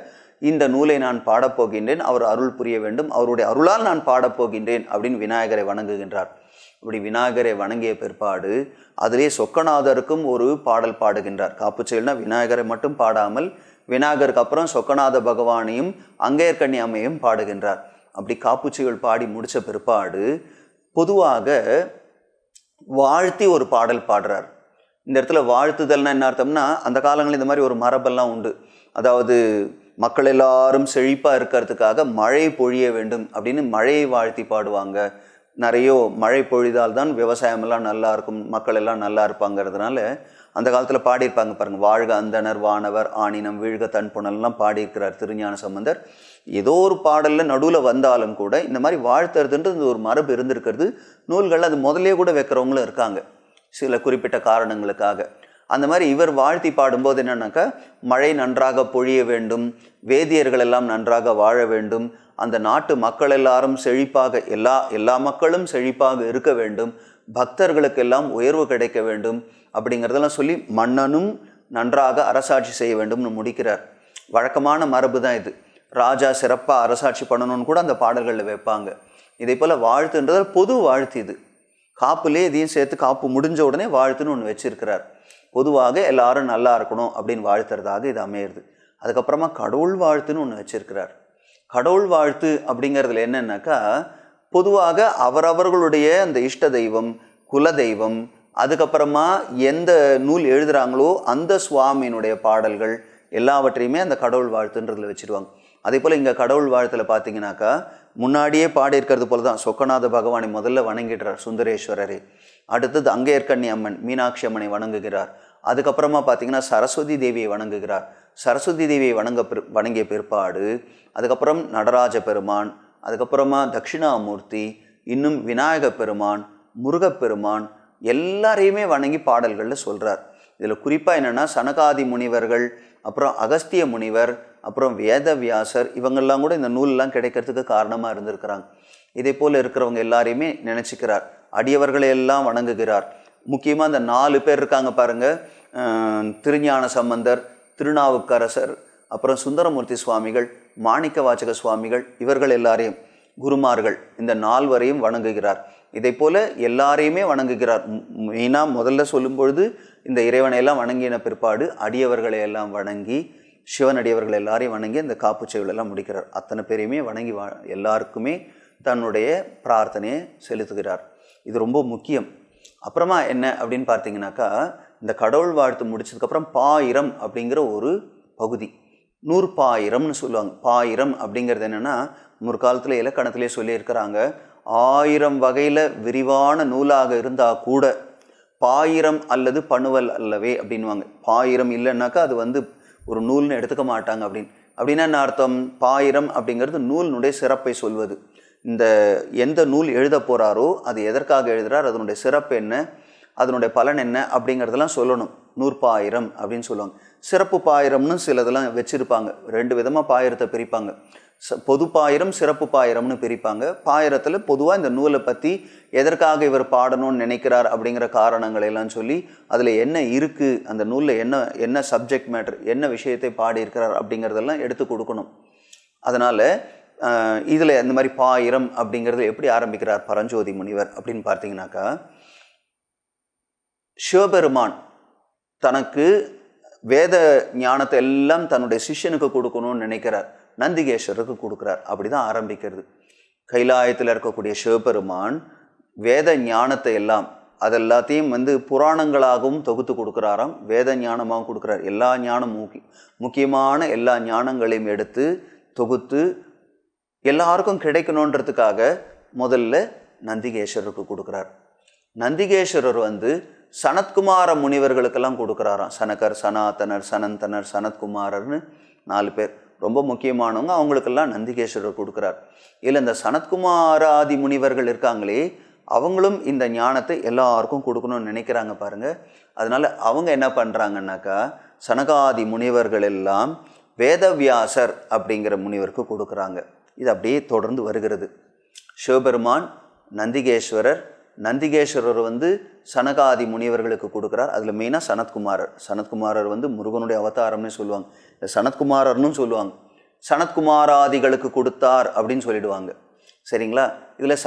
A: இந்த நூலை நான் பாடப்போகின்றேன், அவர் அருள் புரிய வேண்டும், அவருடைய அருளால் நான் பாடப்போகின்றேன் அப்படின்னு விநாயகரை வணங்குகின்றார். இப்படி விநாயகரை வணங்கிய பிற்பாடு அதிலே சொக்கநாதருக்கும் ஒரு பாடல் பாடுகின்றார். காப்புச்செய்யுள்னா விநாயகரை மட்டும் பாடாமல் விநாயகருக்கு அப்புறம் சொக்கநாத பகவானையும் அங்கையர்கண்ணி அம்மையும் பாடுகின்றார். அப்படி காப்புச்செய்யுள் பாடி முடித்த பிற்பாடு பொதுவாக வாழ்த்தி ஒரு பாடல் பாடுறார். இந்த இடத்துல வாழ்த்துதல்னா என்ன அர்த்தம்னா, அந்த காலங்களில் இந்த மாதிரி ஒரு மரபெல்லாம் உண்டு. அதாவது மக்கள் எல்லாரும் செழிப்பாக இருக்கிறதுக்காக மழை பொழிய வேண்டும் அப்படின்னு மழையை வாழ்த்தி பாடுவாங்க. நிறைய மழை பொழிதால் தான் விவசாயமெல்லாம் நல்லா இருக்கும், மக்கள் எல்லாம் நல்லா இருப்பாங்கிறதுனால அந்த காலத்தில் பாடியிருப்பாங்க பாருங்கள். வாழ்க அந்தனர் வானவர் ஆணினம் வீழ்க தன் புனல்லாம் பாடியிருக்கிறார் திருஞான சம்பந்தர். ஏதோ ஒரு பாடலில் நடுவில் வந்தாலும் கூட இந்த மாதிரி வாழ்த்துறதுன்றது ஒரு மரபு இருந்திருக்கிறது. நூல்களில் அது முதலே கூட வைக்கிறவங்களும் இருக்காங்க சில குறிப்பிட்ட காரணங்களுக்காக. அந்த மாதிரி இவர் வாழ்த்தி பாடும்போது என்னன்னாக்கா, மழை நன்றாக பொழிய வேண்டும், வேதியர்கள் எல்லாம் நன்றாக வாழ வேண்டும், அந்த நாட்டு மக்கள் எல்லாரும் செழிப்பாக, எல்லா மக்களும் செழிப்பாக இருக்க வேண்டும், பக்தர்களுக்கெல்லாம் உயர்வு கிடைக்க வேண்டும் அப்படிங்கிறதெல்லாம் சொல்லி மன்னனும் நன்றாக அரசாட்சி செய்ய வேண்டும்னு முடிக்கிறார். வழக்கமான மரபு தான் இது. ராஜா சிறப்பாக அரசாட்சி பண்ணணும்னு கூட அந்த பாடல்களில் வைப்பாங்க. இதே போல் வாழ்த்துன்றது பொது வாழ்த்து. இது காப்புலேயே இதையும் சேர்த்து காப்பு முடிஞ்ச உடனே வாழ்த்துன்னு ஒன்று வச்சிருக்கிறார். பொதுவாக எல்லாரும் நல்லா இருக்கணும் அப்படின்னு வாழ்த்துறதாக இது அமையிறது. அதுக்கப்புறமா கடவுள் வாழ்த்துன்னு ஒன்று வச்சிருக்கிறார். கடவுள் வாழ்த்து அப்படிங்கிறதுல என்னன்னாக்கா, பொதுவாக அவரவர்களுடைய அந்த இஷ்ட தெய்வம், குல தெய்வம், அதுக்கப்புறமா எந்த நூல் எழுதுகிறாங்களோ அந்த சுவாமியினுடைய பாடல்கள் எல்லாவற்றையுமே அந்த கடவுள் வாழ்த்துன்றதுல வச்சுருவாங்க. அதே போல் இங்கே கடவுள் வாழ்த்தில் பார்த்தீங்கன்னாக்கா, முன்னாடியே பாடியிருக்கிறது போல தான் சொக்கநாத பகவானை முதல்ல வணங்கிடுறார் சுந்தரேஸ்வரரை. அடுத்தது அங்கையர்கண்ணி அம்மன் மீனாட்சி அம்மனை வணங்குகிறார். அதுக்கப்புறமா பார்த்தீங்கன்னா சரஸ்வதி தேவியை வணங்குகிறார். சரஸ்வதி தேவியை வணங்கிய பிற்பாடு அதுக்கப்புறம் நடராஜ பெருமான், அதுக்கப்புறமா தட்சிணாமூர்த்தி, இன்னும் விநாயக பெருமான், முருகப்பெருமான் எல்லாரையுமே வணங்கி பாடல்களில் சொல்கிறார். இதில் குறிப்பாக என்னென்னா சனகாதி முனிவர்கள், அப்புறம் அகஸ்திய முனிவர், அப்புறம் வேதவியாசர் இவங்கெல்லாம் கூட இந்த நூலெலாம் கிடைக்கிறதுக்கு காரணமாக இருந்திருக்கிறாங்க. இதே போல் இருக்கிறவங்க எல்லாரையுமே நினச்சிக்கிறார், அடியவர்களை எல்லாம் வணங்குகிறார். முக்கியமாக இந்த 4 பேர் இருக்காங்க பாருங்கள், திருஞான சம்பந்தர், திருநாவுக்கரசர், அப்புறம் சுந்தரமூர்த்தி சுவாமிகள், மாணிக்க வாசக சுவாமிகள் இவர்கள் எல்லாரையும் குருமார்கள் இந்த 4 வரையும் வணங்குகிறார். இதை போல் எல்லாரையுமே வணங்குகிறார். மெயினாக முதல்ல சொல்லும் பொழுது இந்த இறைவனை எல்லாம் வணங்கின பிற்பாடு அடியவர்களை எல்லாம் வணங்கி, சிவன் அடியவர்கள் எல்லாரையும் வணங்கி அந்த காப்புச்செய்கள் எல்லாம் முடிக்கிறார். அத்தனை பேரையுமே வணங்கி எல்லாருக்குமே தன்னுடைய பிரார்த்தனையை செலுத்துகிறார். இது ரொம்ப முக்கியம். அப்புறமா என்ன அப்படின்னு பார்த்தீங்கன்னாக்கா, இந்த கடவுள் வாழ்த்து முடிச்சதுக்கப்புறம் பாயிரம் அப்படிங்கிற ஒரு பகுதி, 100 பாயிரம்னு சொல்லுவாங்க. பாயிரம் அப்படிங்கிறது என்னென்னா, முற்காலத்தில் இலக்கணத்திலே சொல்லியிருக்கிறாங்க, 1000 வகையில் விரிவான நூலாக இருந்தால் கூட பாயிரம் அல்லது பணுவல் அல்லவே அப்படின்வாங்க. பாயிரம் இல்லைன்னாக்கா அது ஒரு நூல்னு எடுத்துக்க மாட்டாங்க. அப்படின்னா என்ன அர்த்தம்? பாயிரம் அப்படிங்கிறது நூலினுடைய சிறப்பை சொல்வது. இந்த எந்த நூல் எழுத போகிறாரோ அது எதற்காக எழுதுகிறார், அதனுடைய சிறப்பு என்ன, அதனுடைய பலன் என்ன அப்படிங்கிறதெல்லாம் சொல்லணும். 100 பாயிரம் அப்படின்னு சொல்லுவாங்க. சிறப்பு பாயிரம்னு சிலதெல்லாம் வச்சுருப்பாங்க. 2 விதமாக பாயிரத்தை பிரிப்பாங்க. பொது பாயிரம், சிறப்பு பாயிரம்னு பிரிப்பாங்க. பாயிரத்தில் பொதுவாக இந்த நூலை பற்றி எதற்காக இவர் பாடணும்னு நினைக்கிறார் அப்படிங்கிற காரணங்களை எல்லாம் சொல்லி, அதில் என்ன இருக்குது, அந்த நூலில் என்ன சப்ஜெக்ட் மேட்டர், என்ன விஷயத்தை பாடியிருக்கிறார் அப்படிங்கிறதெல்லாம் எடுத்து கொடுக்கணும். அதனால் இதில் இந்த மாதிரி பாயிரம் அப்படிங்கிறது எப்படி ஆரம்பிக்கிறார் பரஞ்சோதி முனிவர் அப்படின்னு பார்த்தீங்கன்னாக்கா, சிவபெருமான் தனக்கு வேத ஞானத்தை எல்லாம் தன்னுடைய சிஷ்யனுக்கு கொடுக்கணும்னு நினைக்கிறார். நந்திகேஸ்வருக்கு கொடுக்குறார். அப்படி தான் ஆரம்பிக்கிறது. கைலாயத்தில் இருக்கக்கூடிய சிவபெருமான் வேத ஞானத்தை எல்லாம் அதெல்லாத்தையும் புராணங்களாகவும் தொகுத்து கொடுக்குறாராம், வேத ஞானமாகவும் கொடுக்குறார். எல்லா ஞானம் முக்கியமான எல்லா ஞானங்களையும் எடுத்து தொகுத்து எல்லாருக்கும் கிடைக்கணுன்றதுக்காக முதல்ல நந்திகேஸ்வருக்கு கொடுக்குறார். நந்திகேஸ்வரர் சனத்குமார முனிவர்களுக்கெல்லாம் கொடுக்குறாராம். சனகர், சனாதனர், சனந்தனர், சனத்குமாரர்னு 4 பேர் ரொம்ப முக்கியமானவங்க. அவங்களுக்கெல்லாம் நந்திகேஸ்வரர் கொடுக்குறார். இல்லை இந்த சனத்குமாராதி முனிவர்கள் இருக்காங்களே, அவங்களும் இந்த ஞானத்தை எல்லாருக்கும் கொடுக்கணும்னு நினைக்கிறாங்க பாருங்கள். அதனால் அவங்க என்ன பண்ணுறாங்கன்னாக்கா, சனகாதி முனிவர்கள் எல்லாம் வேதவியாசர் அப்படிங்கிற முனிவருக்கு கொடுக்குறாங்க. இது அப்படியே தொடர்ந்து வருகிறது. சிவபெருமான், நந்திகேஸ்வரர், நந்திகேஸ்வரர் சனகாதி முனிவர்களுக்கு கொடுக்குறார். அதில் மெயினாக சனத்குமாரர் முருகனுடைய அவதாரம்னு சொல்லுவாங்க, சனத்குமாரர்னு சொல்லுவாங்க. சனத்குமாராதிகளுக்கு கொடுத்தார் அப்படின்னு சொல்லிடுவாங்க. சரிங்களா? இதில்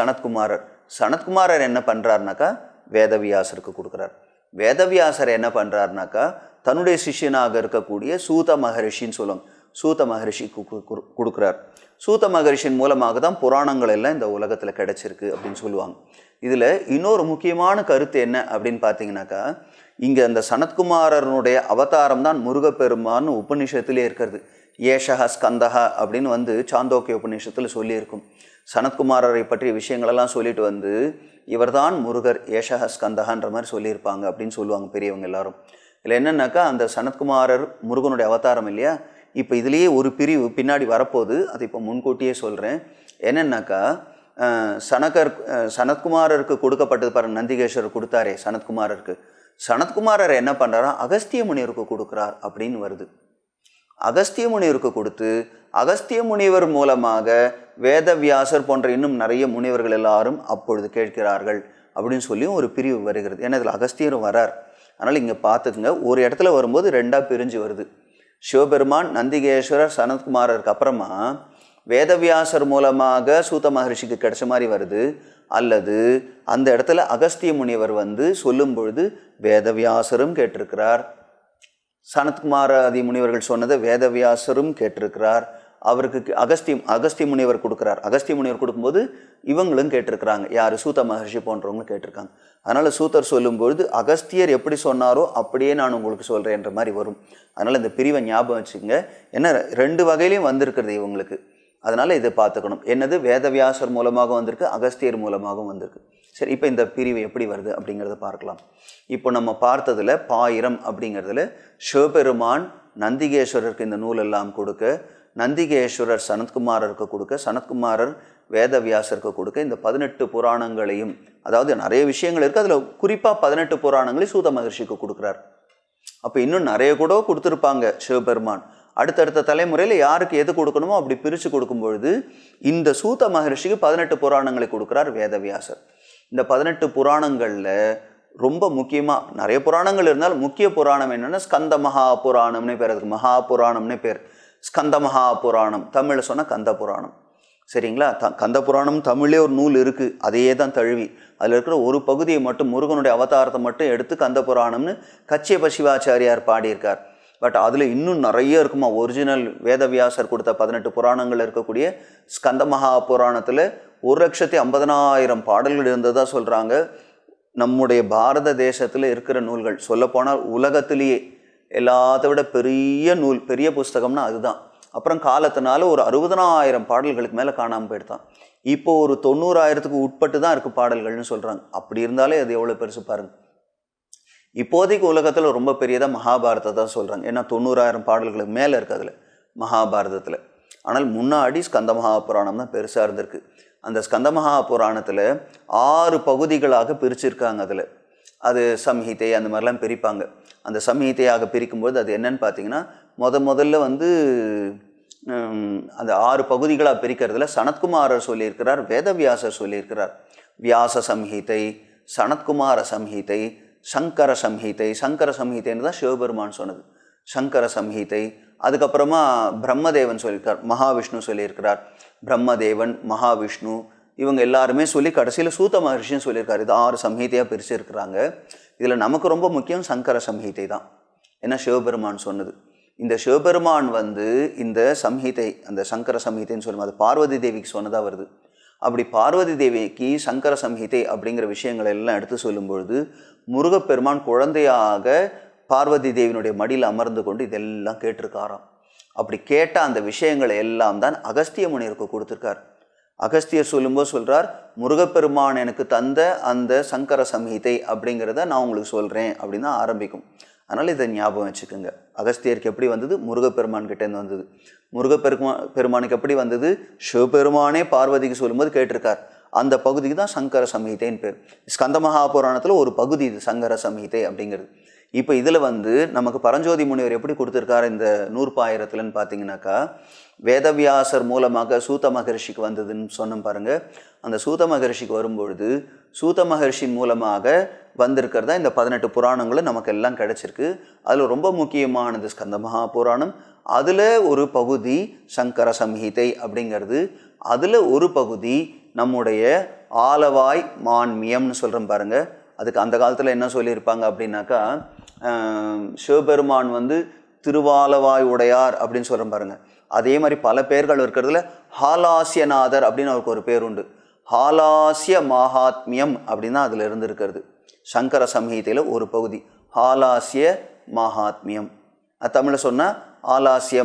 A: சனத்குமாரர் என்ன பண்ணுறாருனாக்கா வேதவியாசருக்கு கொடுக்குறார். வேதவியாசர் என்ன பண்ணுறாருனாக்கா தன்னுடைய சிஷ்யனாக இருக்கக்கூடிய சூத மகரிஷின்னு சொல்லுவாங்க, சூத மகரிஷிக்கு கொடுக்குறார். சூத மகரிஷின் மூலமாக தான் புராணங்கள் எல்லாம் இந்த உலகத்தில் கிடைச்சிருக்கு அப்படின்னு சொல்லுவாங்க. இதில் இன்னொரு முக்கியமான கருத்து என்ன அப்படின்னு பார்த்தீங்கன்னாக்கா, இங்கே அந்த சனத்குமாரனுடைய அவதாரம் தான் முருகப்பெருமான்னு உபநிஷத்திலே இருக்கிறது. ஏஷக ஸ்கந்தகா அப்படின்னு சாந்தோக்கிய உபநிஷத்தில் சொல்லியிருக்கும். சனத்குமாரரை பற்றிய விஷயங்களெல்லாம் சொல்லிட்டு இவர்தான் முருகர், ஏஷக ஸ்கந்தகான்ற மாதிரி சொல்லியிருப்பாங்க அப்படின்னு சொல்லுவாங்க பெரியவங்க எல்லாரும். இதில் என்னன்னாக்கா, அந்த சனத்குமாரர் முருகனுடைய அவதாரம் இல்லையா. இப்போ இதுலேயே ஒரு பிரிவு பின்னாடி வரப்போகுது, அது இப்போ முன்கூட்டியே சொல்கிறேன். என்னன்னாக்கா, சனத்குமாரருக்கு கொடுக்கப்பட்டது பாருங்க, நந்திகேஸ்வரர் கொடுத்தாரே சனத்குமாரருக்கு, சனத்குமாரர் என்ன பண்ணுறாரா அகஸ்திய முனிவருக்கு கொடுக்குறார் அப்படின்னு வருது. அகஸ்திய முனிவருக்கு கொடுத்து அகஸ்திய முனிவர் மூலமாக வேதவியாசர் போன்ற இன்னும் நிறைய முனிவர்கள் எல்லாரும் அப்பொழுது கேட்கிறார்கள் அப்படின்னு சொல்லியும் ஒரு பிரிவு வருகிறது. ஏன்னா இதில் அகஸ்தியரும் வரார். அதனால் இங்கே பார்த்துக்குங்க, ஒரு இடத்துல வரும்போது 2ஆக பிரிஞ்சு வருது. சிவபெருமான், நந்திகேஸ்வரர், சனத்குமாரருக்கு அப்புறமா வேதவியாசர் மூலமாக சூத மகரிஷிக்கு கிடைச்ச மாதிரி வருது. அல்லது அந்த இடத்துல அகஸ்திய முனிவர் சொல்லும் பொழுது வேதவியாசரும் கேட்டிருக்கிறார், சனத்குமாராதி முனிவர்கள் சொன்னதை வேதவியாசரும் கேட்டிருக்கிறார். அவருக்கு அகஸ்திய முனிவர் கொடுக்குறார். அகஸ்திய முனிவர் கொடுக்கும்போது இவங்களும் கேட்டிருக்கிறாங்க. யார்? சூத மகர்ஷி போன்றவங்களும் கேட்டிருக்காங்க. அதனால் சூத்தர் சொல்லும்பொழுது அகஸ்தியர் எப்படி சொன்னாரோ அப்படியே நான் உங்களுக்கு சொல்கிறேன்ற மாதிரி வரும். அதனால் இந்த பிரிவை ஞாபகம் வச்சுக்கோங்க. ஏன்னா 2 வகையிலையும் வந்திருக்கிறது இவங்களுக்கு. அதனால் இதை பார்த்துக்கணும். என்னது? வேதவியாசர் மூலமாக வந்திருக்கு, அகஸ்தியர் மூலமாகவும் வந்திருக்கு. சரி, இப்போ இந்த பிரிவு எப்படி வருது அப்படிங்கிறத பார்க்கலாம். இப்போ நம்ம பார்த்ததில் பாயிரம் அப்படிங்கிறதுல சிவபெருமான், நந்திகேஸ்வரருக்கு இந்த நூலெல்லாம் கொடுக்க, நந்திகேஸ்வரர் சனத்குமாரருக்கு கொடுக்க, சனத்குமாரர் வேதவியாசருக்கு கொடுக்க, இந்த 18 புராணங்களையும், அதாவது நிறைய விஷயங்கள் இருக்குது, அதில் குறிப்பாக 18 புராணங்களையும் சூத மகர்ஷிக்கு கொடுக்குறார். அப்போ இன்னும் நிறைய கூட கொடுத்துருப்பாங்க சிவபெருமான். அடுத்தடுத்த தலைமுறையில் யாருக்கு எது கொடுக்கணுமோ அப்படி பிரித்து கொடுக்கும்பொழுது இந்த சூத மகர்ஷிக்கு 18 புராணங்களை கொடுக்குறார் வேதவியாசர். இந்த 18 புராணங்களில் ரொம்ப முக்கியமாக நிறைய புராணங்கள் இருந்தாலும் முக்கிய புராணம் என்னென்னா ஸ்கந்த மகா புராணம்னே பேர். அதுக்கு மகா புராணம்னே பேர். ஸ்கந்த மகா புராணம், தமிழில் சொன்னால் கந்த புராணம். சரிங்களா? கந்த புராணம் தமிழே ஒரு நூல் இருக்குது, அதையே தான் தழுவி அதில் இருக்கிற ஒரு பகுதியை மட்டும், முருகனுடைய அவதாரத்தை மட்டும் எடுத்து கந்த புராணம்னு கச்சியப்ப சிவாச்சாரியார் பாடியிருக்கார். பட் அதில் இன்னும் நிறைய இருக்குமா. ஒரிஜினல் வேதவியாசர் கொடுத்த 18 புராணங்கள் இருக்கக்கூடிய ஸ்கந்த மகா புராணத்தில் 1,50,000 பாடல்கள் இருந்ததாக சொல்கிறாங்க. நம்முடைய பாரத தேசத்தில் இருக்கிற நூல்கள், சொல்லப்போனால் உலகத்திலேயே எல்லாத்த விட பெரிய நூல், பெரிய புஸ்தகம்னா அதுதான். அப்புறம் காலத்தினால ஒரு 60,000 பாடல்களுக்கு மேலே காணாமல் போயிடுதான். இப்போ ஒரு 90,000க்கு உட்பட்டு தான் இருக்குது பாடல்கள்னு சொல்கிறாங்க. அப்படி இருந்தாலே அது எவ்வளோ பெருசு பாருங்கள். இப்போதைக்கு உலகத்தில் ரொம்ப பெரியதாக மகாபாரதத்தை தான் சொல்கிறாங்க. ஏன்னா 90,000 பாடல்களுக்கு மேலே இருக்குது அதில் மகாபாரதத்தில். ஆனால் முன்னாடி ஸ்கந்த மகா புராணம் தான் பெருசாக இருந்திருக்கு. அந்த ஸ்கந்த மகா புராணத்தில் 6 பகுதிகளாக பிரிச்சிருக்காங்க. அதில் அது சம்ஹிதை அந்த மாதிரிலாம் பிரிப்பாங்க. அந்த சம்ஹிதையாக பிரிக்கும்போது அது என்னன்னு பார்த்தீங்கன்னா, முதல்ல வந்து அந்த 6 பகுதிகளாக பிரிக்கிறதுல சனத்குமாரர் சொல்லியிருக்கிறார், வேதவியாசர் சொல்லியிருக்கிறார். வியாச சம்ஹிதை, சனத்குமார சம்ஹிதை, சங்கர சம்ஹிதை. சங்கர சம்ஹிதைன்னு தான் சிவபெருமான் சொன்னது, சங்கர சம்ஹிதை. அதுக்கப்புறமா பிரம்மதேவன் சொல்லியிருக்கார், மகாவிஷ்ணு சொல்லியிருக்கிறார். பிரம்மதேவன், மகாவிஷ்ணு இவங்க எல்லாருமே சொல்லி கடைசியில் சூத மகர்ஷின்னு சொல்லியிருக்காரு. இது 6 சம்ஹிதையாக பிரிச்சிருக்கிறாங்க. இதில் நமக்கு ரொம்ப முக்கியம் சங்கர சம்ஹிதை தான். ஏன்னா சிவபெருமான் சொன்னது. இந்த சிவபெருமான் வந்து இந்த சம்ஹிதை, அந்த சங்கர சம்ஹிதைன்னு சொல்லுவோம், அது பார்வதி தேவிக்கு சொன்னதாக வருது. அப்படி பார்வதி தேவிக்கு சங்கர சம்ஹிதை அப்படிங்கிற விஷயங்களை எல்லாம் எடுத்து சொல்லும்பொழுது முருகப்பெருமான் குழந்தையாக பார்வதி தேவியினுடைய மடியில் அமர்ந்து கொண்டு இதெல்லாம் கேட்டிருக்காராம். அப்படி கேட்ட அந்த விஷயங்களை எல்லாம் தான் அகஸ்திய முனிவருக்கு கொடுத்துருக்கார். அகஸ்தியர் சொல்லும்போது சொல்கிறார், முருகப்பெருமான் எனக்கு தந்த அந்த சங்கர சம்ஹிதை அப்படிங்கிறத நான் உங்களுக்கு சொல்கிறேன் அப்படின்னு தான் ஆரம்பிக்கும். அதனால் இதை ஞாபகம் வச்சுக்கோங்க. அகஸ்தியருக்கு எப்படி வந்தது? முருகப்பெருமான் கிட்டேருந்து வந்தது. பெருமானுக்கு எப்படி வந்தது? சிவபெருமானே பார்வதிக்கு சொல்லும்போது கேட்டிருக்கார். அந்த பகுதிக்கு தான் சங்கர சம்ஹிதைன்னு பேர். ஸ்கந்த மகாபுராணத்தில் ஒரு பகுதி இது சங்கர சம்ஹிதை அப்படிங்கிறது. இப்போ இதில் வந்து நமக்கு பரஞ்சோதி முனிவர் எப்படி கொடுத்துருக்காரு இந்த 100,000ன்னு பார்த்தீங்கன்னாக்கா, வேதவியாசர் மூலமாக சூத மகர்ஷிக்கு வந்ததுன்னு சொன்னோம் பாருங்கள். அந்த சூத மகர்ஷிக்கு வரும்பொழுது சூத மகர்ஷின் மூலமாக வந்திருக்கிறதா இந்த 18 புராணங்களும் நமக்கு எல்லாம் கிடச்சிருக்கு. அதில் ரொம்ப முக்கியமானது ஸ்கந்த மகாபுராணம். அதில் ஒரு பகுதி சங்கர சம்ஹிதை அப்படிங்கிறது. அதில் ஒரு பகுதி நம்முடைய ஆலவாய் மான்மியம்னு சொல்கிறோம் பாருங்கள். அதுக்கு அந்த காலத்தில் என்ன சொல்லியிருப்பாங்க அப்படின்னாக்கா, சிவபெருமான் வந்து திருவாலவாய் உடையார் அப்படின்னு சொல்கிறோம் பாருங்கள். அதே மாதிரி பல பேர்கள் இருக்கிறதுல ஹாலாசியநாதர் அப்படின்னு அவருக்கு ஒரு பேர் உண்டு. ஹாலாசிய மகாத்மியம் அப்படின்னு தான் அதில் இருந்திருக்கிறது. சங்கர சம்ஹிதையில் ஒரு பகுதி ஹாலாசிய மகாத்மியம். தமிழில் சொன்னால் ஆலாசிய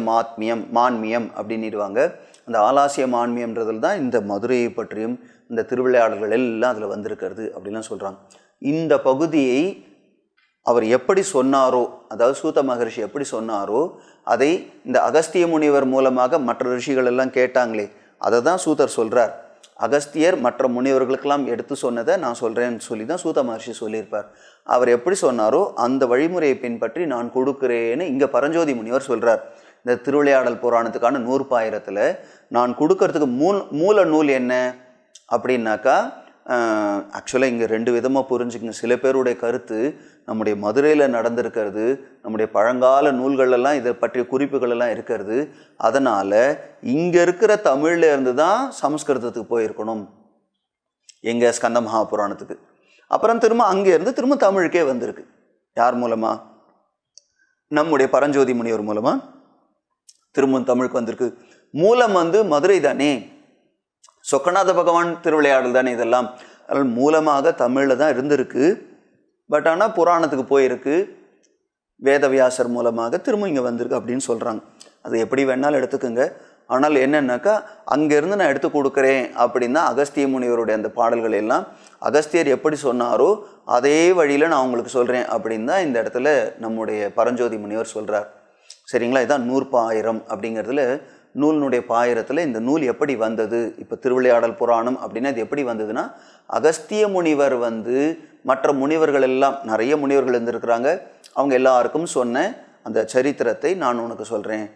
A: மான்மியம் அப்படின்னுடுவாங்க. அந்த ஆலாசிய மான்மியம்ன்றதில் தான் இந்த மதுரையை பற்றியும் இந்த திருவிளையாடல்கள் எல்லாம் அதில் வந்திருக்கிறது அப்படின்லாம் சொல்கிறாங்க. இந்த பகுதியை அவர் எப்படி சொன்னாரோ, அதாவது சூத மகர்ஷி எப்படி சொன்னாரோ அதை இந்த அகஸ்திய முனிவர் மூலமாக மற்ற ரிஷிகள் எல்லாம் கேட்டாங்களே, அதை தான் சூதர் சொல்கிறார். அகஸ்தியர் மற்ற முனிவர்களுக்கெல்லாம் எடுத்து சொன்னதை நான் சொல்கிறேன்னு சொல்லி தான் சூத மகர்ஷி சொல்லியிருப்பார். அவர் எப்படி சொன்னாரோ அந்த வழிமுறையை பின்பற்றி நான் கொடுக்குறேன்னு இங்கே பரஞ்சோதி முனிவர் சொல்கிறார். இந்த திருவிளையாடல் புராணத்துக்கான 100,000ல் நான் கொடுக்கறதுக்கு மூல நூல் என்ன அப்படின்னாக்கா, ஆக்சுவலாக இங்கே 2 விதமாக புரிஞ்சுக்கங்க. சில பேருடைய கருத்து நம்முடைய மதுரையில் நடந்திருக்கிறது, நம்முடைய பழங்கால நூல்களெல்லாம் இதை பற்றிய குறிப்புகளெல்லாம் இருக்கிறது. அதனால் இங்கே இருக்கிற தமிழில் இருந்து தான் சமஸ்கிருதத்துக்கு போயிருக்கணும், எங்கள் ஸ்கந்த மகாபுராணத்துக்கு. அப்புறம் திரும்ப அங்கேருந்து திரும்ப தமிழுக்கே வந்திருக்கு. யார் மூலமாக? நம்முடைய பரஞ்சோதி முனிவர் மூலமாக திரும்ப தமிழுக்கு வந்திருக்கு. மூலம் வந்து மதுரை தானே, சொக்கநாத பகவான் திருவிளையாடல் தானே இதெல்லாம். அதனால் மூலமாக தமிழில் தான் இருந்திருக்கு. பட் ஆனால் புராணத்துக்கு போயிருக்கு, வேதவியாசர் மூலமாக திரும்ப இங்கே வந்திருக்கு அப்படின்னு சொல்கிறாங்க. அது எப்படி வேணாலும் எடுத்துக்கோங்க. ஆனால் என்னென்னாக்கா, அங்கேருந்து நான் எடுத்து கொடுக்குறேன் அப்படின்னா அகஸ்திய முனிவருடைய அந்த பாடல்கள் எல்லாம் அகஸ்தியர் எப்படி சொன்னாரோ அதே வழியில் நான் உங்களுக்கு சொல்கிறேன் அப்படின்னு தான் இந்த இடத்துல நம்முடைய பரஞ்சோதி முனிவர் சொல்கிறார். சரிங்களா? இதான் நூற்பாயிரம் அப்படிங்கிறதுல நூலினுடைய பாயிரத்தில் இந்த நூல் எப்படி வந்தது? இப்போ திருவிளையாடல் புராணம் அப்படின்னா இது எப்படி வந்ததுன்னா, அகஸ்திய முனிவர் வந்து மற்ற முனிவர்கள் எல்லாம், நிறைய முனிவர்கள் இருந்திருக்கிறாங்க, அவங்க எல்லாருக்கும் சொன்ன அந்த சரித்திரத்தை நான் உனக்கு சொல்கிறேன்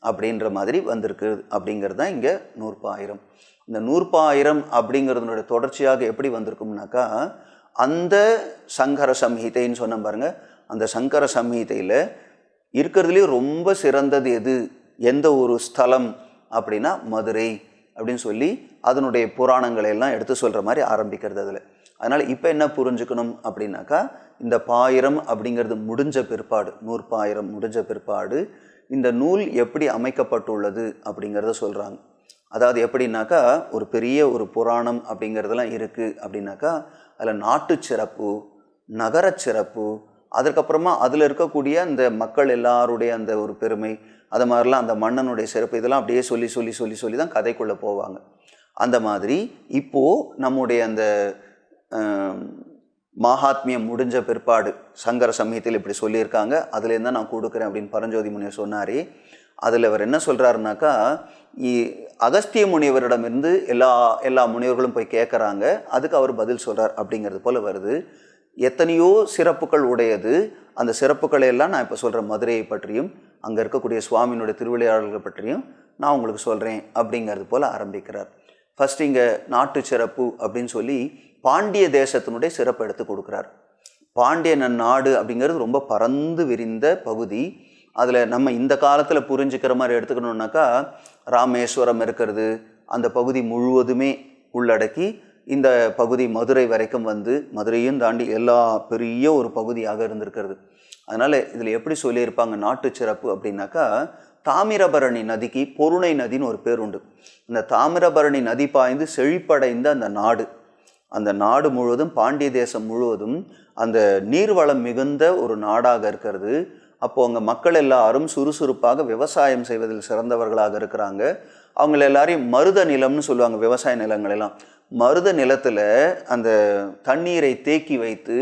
A: அப்படின்ற மாதிரி வந்திருக்கு அப்படிங்கிறது தான் இங்கே நூற்பாயிரம். இந்த நூற்பாயிரம் அப்படிங்கிறதுனுடைய தொடர்ச்சியாக எப்படி வந்திருக்கும்னாக்கா, அந்த சங்கர சம்ஹிதைன்னு சொன்ன பாருங்க, அந்த சங்கர சம்ஹிதையில் இருக்கிறதுலேயே ரொம்ப சிறந்தது எது, எந்த ஒரு ஸ்தலம் அப்படின்னா மதுரை அப்படின்னு சொல்லி அதனுடைய புராணங்களை எல்லாம் எடுத்து சொல்கிற மாதிரி ஆரம்பிக்கிறது அதில். அதனால் இப்போ என்ன புரிஞ்சுக்கணும் அப்படின்னாக்கா, இந்த பாயிரம் அப்படிங்கிறது முடிஞ்ச பிற்பாடு, நூற்பாயிரம் முடிஞ்ச பிற்பாடு இந்த நூல் எப்படி அமைக்கப்பட்டுள்ளது அப்படிங்கிறத சொல்கிறாங்க. அதாவது எப்படின்னாக்கா, ஒரு பெரிய ஒரு புராணம் அப்படிங்கிறதெல்லாம் இருக்குது அப்படின்னாக்கா, அதில் நாட்டு சிறப்பு, நகர சிறப்பு, அதுக்கப்புறமா அதில் இருக்கக்கூடிய அந்த மக்கள் எல்லாருடைய அந்த ஒரு பெருமை, அது மாதிரிலாம் அந்த மன்னனுடைய சிறப்பு, இதெல்லாம் அப்படியே சொல்லி சொல்லி சொல்லி சொல்லி தான் கதைக்குள்ளே போவாங்க. அந்த மாதிரி இப்போது நம்முடைய அந்த மகாத்மியம் முடிஞ்ச பிற்பாடு சங்கர சமயத்தில் இப்படி சொல்லியிருக்காங்க, அதுலேருந்து தான் நான் கொடுக்குறேன் அப்படின்னு பரஞ்சோதி முனிவர் சொன்னார். அதில் அவர் என்ன சொல்கிறாருனாக்கா, அகஸ்திய முனிவரிடமிருந்து எல்லா முனிவர்களும் போய் கேட்குறாங்க, அதுக்கு அவர் பதில் சொல்கிறார் அப்படிங்கிறது போல் வருது. எத்தனையோ சிறப்புகள் உடையது, அந்த சிறப்புகளை எல்லாம் நான் இப்போ சொல்கிற மதுரையை பற்றியும் அங்கே இருக்கக்கூடிய சுவாமியினுடைய திருவிளையாடல்கள் பற்றியும் நான் உங்களுக்கு சொல்கிறேன் அப்படிங்கிறது போல் ஆரம்பிக்கிறார். ஃபஸ்ட் இங்கே நாட்டு சிறப்பு அப்படின்னு சொல்லி பாண்டிய தேசத்தினுடைய சிறப்பு எடுத்து கொடுக்குறார். பாண்டிய நாடு அப்படிங்கிறது ரொம்ப பறந்து விரிந்த பகுதி. அதில் நம்ம இந்த காலத்தில் புரிஞ்சுக்கிற மாதிரி எடுத்துக்கணுன்னாக்கா, ராமேஸ்வரம் இருக்கிறது, அந்த பகுதி முழுவதுமே உள்ளடக்கி இந்த பகுதி மதுரை வரைக்கும் வந்து மதுரையும் தாண்டி எல்லா பெரிய ஒரு பகுதியாக இருந்திருக்கிறது. அதனால் இதில் எப்படி சொல்லியிருப்பாங்க நாட்டு சிறப்பு அப்படின்னாக்கா, தாமிரபரணி நதிக்கு பொருணை நதின்னு ஒரு பேர் உண்டு. இந்த தாமிரபரணி நதி பாய்ந்து செழிப்படைந்த அந்த நாடு முழுவதும், பாண்டிய தேசம் முழுவதும் அந்த நீர்வளம் மிகுந்த ஒரு நாடாக இருக்கிறது. அப்போது அங்கே மக்கள் எல்லாரும் சுறுசுறுப்பாக விவசாயம் செய்வதில் சிறந்தவர்களாக இருக்கிறாங்க. அவங்கள எல்லாரையும் மருத நிலம்னு சொல்லுவாங்க. விவசாய நிலங்கள் எல்லாம் மருத நிலத்தில் அந்த தண்ணீரை தேக்கி வைத்து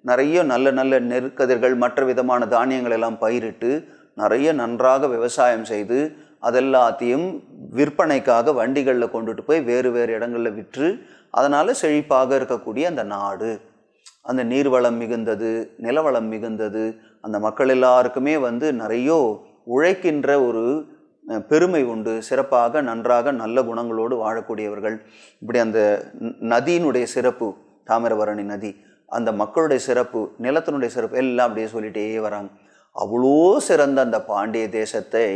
A: நிறைய நல்ல நல்ல நெற்கதிர்கள் மற்ற விதமான தானியங்கள் எல்லாம் பயிரிட்டு நிறைய நன்றாக விவசாயம் செய்து அதெல்லாத்தையும் விற்பனைக்காக வண்டிகளில் கொண்டுட்டு போய் வேறு வேறு இடங்களில் விற்று அதனால் செழிப்பாக இருக்கக்கூடிய அந்த நாடு, அந்த நீர்வளம் மிகுந்தது, நிலவளம் மிகுந்தது, அந்த மக்கள் எல்லாருக்குமே வந்து நிறைய உழைக்கின்ற ஒரு பெருமை உண்டு, சிறப்பாக நன்றாக நல்ல குணங்களோடு வாழக்கூடியவர்கள். இப்படி அந்த நதியினுடைய சிறப்பு, தாமிரபரணி நதி, அந்த மக்களுடைய சிறப்பு, நிலத்தினுடைய சிறப்பு எல்லாம் அப்படியே சொல்லிகிட்டே வராங்க. அவ்வளோ சிறந்த அந்த பாண்டிய தேசத்தை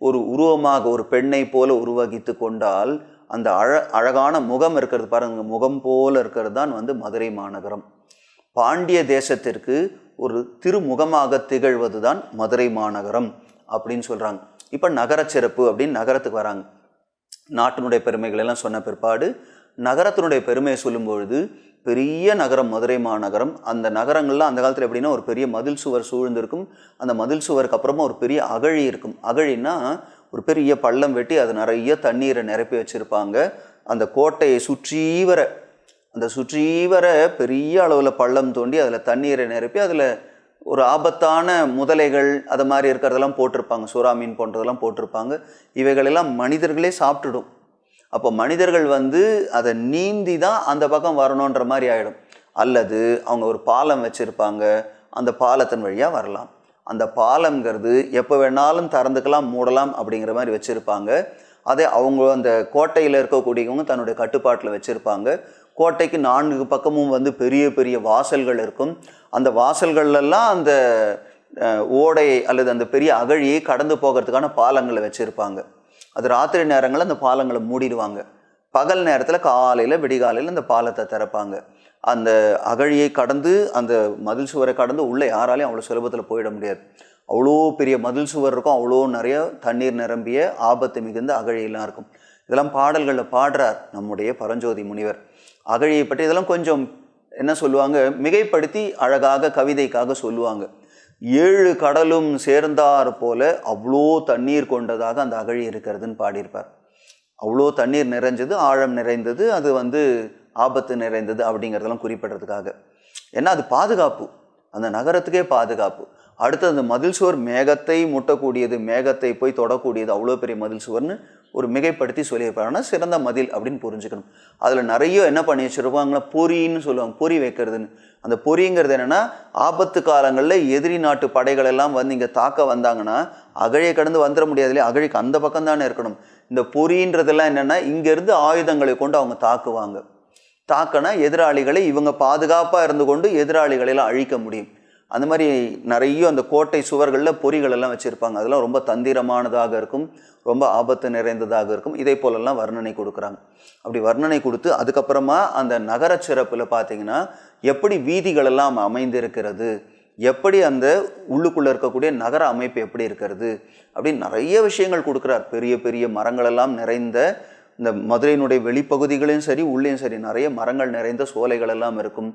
A: ஒரு உருவமாக ஒரு பெண்ணை போல உருவகித்து கொண்டால் அந்த அழகான முகம் இருக்கிறது பாருங்க, முகம் போல இருக்கிறது தான் வந்து மதுரை மாநகரம். பாண்டிய தேசத்திற்கு ஒரு திருமுகமாக திகழ்வது தான் மதுரை மாநகரம் அப்படின்னு சொல்கிறாங்க. இப்போ நகர சிறப்பு அப்படின்னு நகரத்துக்கு வராங்க. நாட்டினுடைய பெருமைகள் எல்லாம் சொன்ன பிற்பாடு நகரத்தினுடைய பெருமையை சொல்லும்பொழுது பெரிய நகரம் மதுரை மாநகரம். அந்த நகரங்கள்லாம் அந்த காலத்தில் எப்படின்னா ஒரு பெரிய மதில் சுவர் சூழ்ந்திருக்கும். அந்த மதில் சுவருக்கு அப்புறமா ஒரு பெரிய அகழி இருக்கும். அகழின்னா ஒரு பெரிய பள்ளம் வெட்டி அது நிறைய தண்ணீரை நிரப்பி வச்சுருப்பாங்க. அந்த கோட்டையை சுற்றி வர பெரிய அளவில் பள்ளம் தோண்டி அதில் தண்ணீரை நிரப்பி அதில் ஒரு ஆபத்தான முதலைகள் அது மாதிரி இருக்கிறதெல்லாம் போட்டிருப்பாங்க, சுறா மீன் போன்றதெல்லாம் போட்டிருப்பாங்க. இவைகளெல்லாம் மனிதர்களே சாப்பிட்டுடும். அப்போ மனிதர்கள் வந்து அதை நீந்தி தான் அந்த பக்கம் வரணுன்ற மாதிரி ஆகிடும். அல்லது அவங்க ஒரு பாலம் வச்சுருப்பாங்க, அந்த பாலத்தின் வழியாக வரலாம். அந்த பாலம்ங்கிறது எப்போ வேணாலும் திறந்துக்கலாம், மூடலாம் அப்படிங்கிற மாதிரி வச்சுருப்பாங்க. அதை அவங்க அந்த கோட்டையில் இருக்கக்கூடியவங்க தன்னுடைய கட்டுப்பாட்டில் வச்சுருப்பாங்க. கோட்டைக்கு 4 பக்கமும் வந்து பெரிய பெரிய வாசல்கள் இருக்கும். அந்த வாசல்கள்லாம் அந்த ஓடை அல்லது அந்த பெரிய அகழியை கடந்து போகிறதுக்கான பாலங்களை வச்சுருப்பாங்க. அது ராத்திரி நேரங்களில் அந்த பாலங்களை மூடிடுவாங்க. பகல் நேரத்தில் காலையில் விடிகாலையில் அந்த பாலத்தை திறப்பாங்க. அந்த அகழியை கடந்து அந்த மதில் சுவரை கடந்து உள்ளே யாராலையும் அவ்வளோ சுலபத்தில் போயிட முடியாது. அவ்வளோ பெரிய மதில் சுவர் இருக்கும், அவ்வளோ நிறைய தண்ணீர் நிரம்பிய ஆபத்து மிகுந்த அகழியெல்லாம் இருக்கும். இதெல்லாம் பாடல்களில் பாடுறார் நம்முடைய பரஞ்சோதி முனிவர். அகழியை பற்றி இதெல்லாம் கொஞ்சம் என்ன சொல்லுவாங்க, மிகைப்படுத்தி அழகாக கவிதைக்காக சொல்லுவாங்க. 7 கடலும் சேர்ந்தார் போல அவ்வளோ தண்ணீர் கொண்டதாக அந்த அகழி இருக்கிறதுன்னு பாடியிருப்பார். அவ்வளோ தண்ணீர் நிறைஞ்சது, ஆழம் நிறைந்தது, அது வந்து ஆபத்து நிறைந்தது அப்படிங்கிறதெல்லாம் குறிப்பிட்றதுக்காக. ஏன்னா அது பாதுகாப்பு, அந்த நகரத்துக்கே பாதுகாப்பு. அடுத்து அந்த மதில் சுவர் மேகத்தை முட்டக்கூடியது, மேகத்தை போய் தொடக்கூடியது, அவ்வளோ பெரிய மதில் சுவர்னு ஒரு மிகைப்படுத்தி சொல்லியிருப்பாங்கன்னா சிறந்த மதில் அப்படின்னு புரிஞ்சுக்கணும். அதில் நிறைய என்ன பண்ணி வச்சுருப்பாங்களா, பொறின்னு சொல்லுவாங்க, பொறி வைக்கிறதுன்னு. அந்த பொறிங்கிறது என்னென்னா, ஆபத்து காலங்களில் எதிரி நாட்டு படைகள் எல்லாம் வந்து இங்கே தாக்க வந்தாங்கன்னா அகழியை கடந்து வந்துட முடியாது இல்லையா, அகழிக்கு அந்த பக்கம் தானே இருக்கணும். இந்த பொறின்றதெல்லாம் என்னென்னா, இங்கேருந்து ஆயுதங்களை கொண்டு அவங்க தாக்குவாங்க. தாக்கினா எதிராளிகளை இவங்க பாதுகாப்பாக இருந்து கொண்டு எதிராளிகளெல்லாம் அழிக்க முடியும். அந்த மாதிரி நிறைய அந்த கோட்டை சுவர்களில் பொறிகள் எல்லாம் வச்சுருப்பாங்க. அதெல்லாம் ரொம்ப தந்திரமானதாக இருக்கும், ரொம்ப ஆபத்து நிறைந்ததாக இருக்கும். இதே போலெல்லாம் வர்ணனை கொடுக்குறாங்க. அப்படி வர்ணனை கொடுத்து அதுக்கப்புறமா அந்த நகர சிறப்பில் பார்த்தீங்கன்னா எப்படி வீதிகள் எல்லாம் அமைந்திருக்கிறது, எப்படி அந்த உள்ளுக்குள்ளே இருக்கக்கூடிய நகர அமைப்பு எப்படி இருக்கிறது அப்படின்னு நிறைய விஷயங்கள் கொடுக்குறார். பெரிய பெரிய மரங்கள் எல்லாம் நிறைந்த இந்த மதுரையினுடைய வெளிப்பகுதிகளையும் சரி உள்ளேயும் சரி நிறைய மரங்கள் நிறைந்த சோலைகள் எல்லாம் இருக்கும்.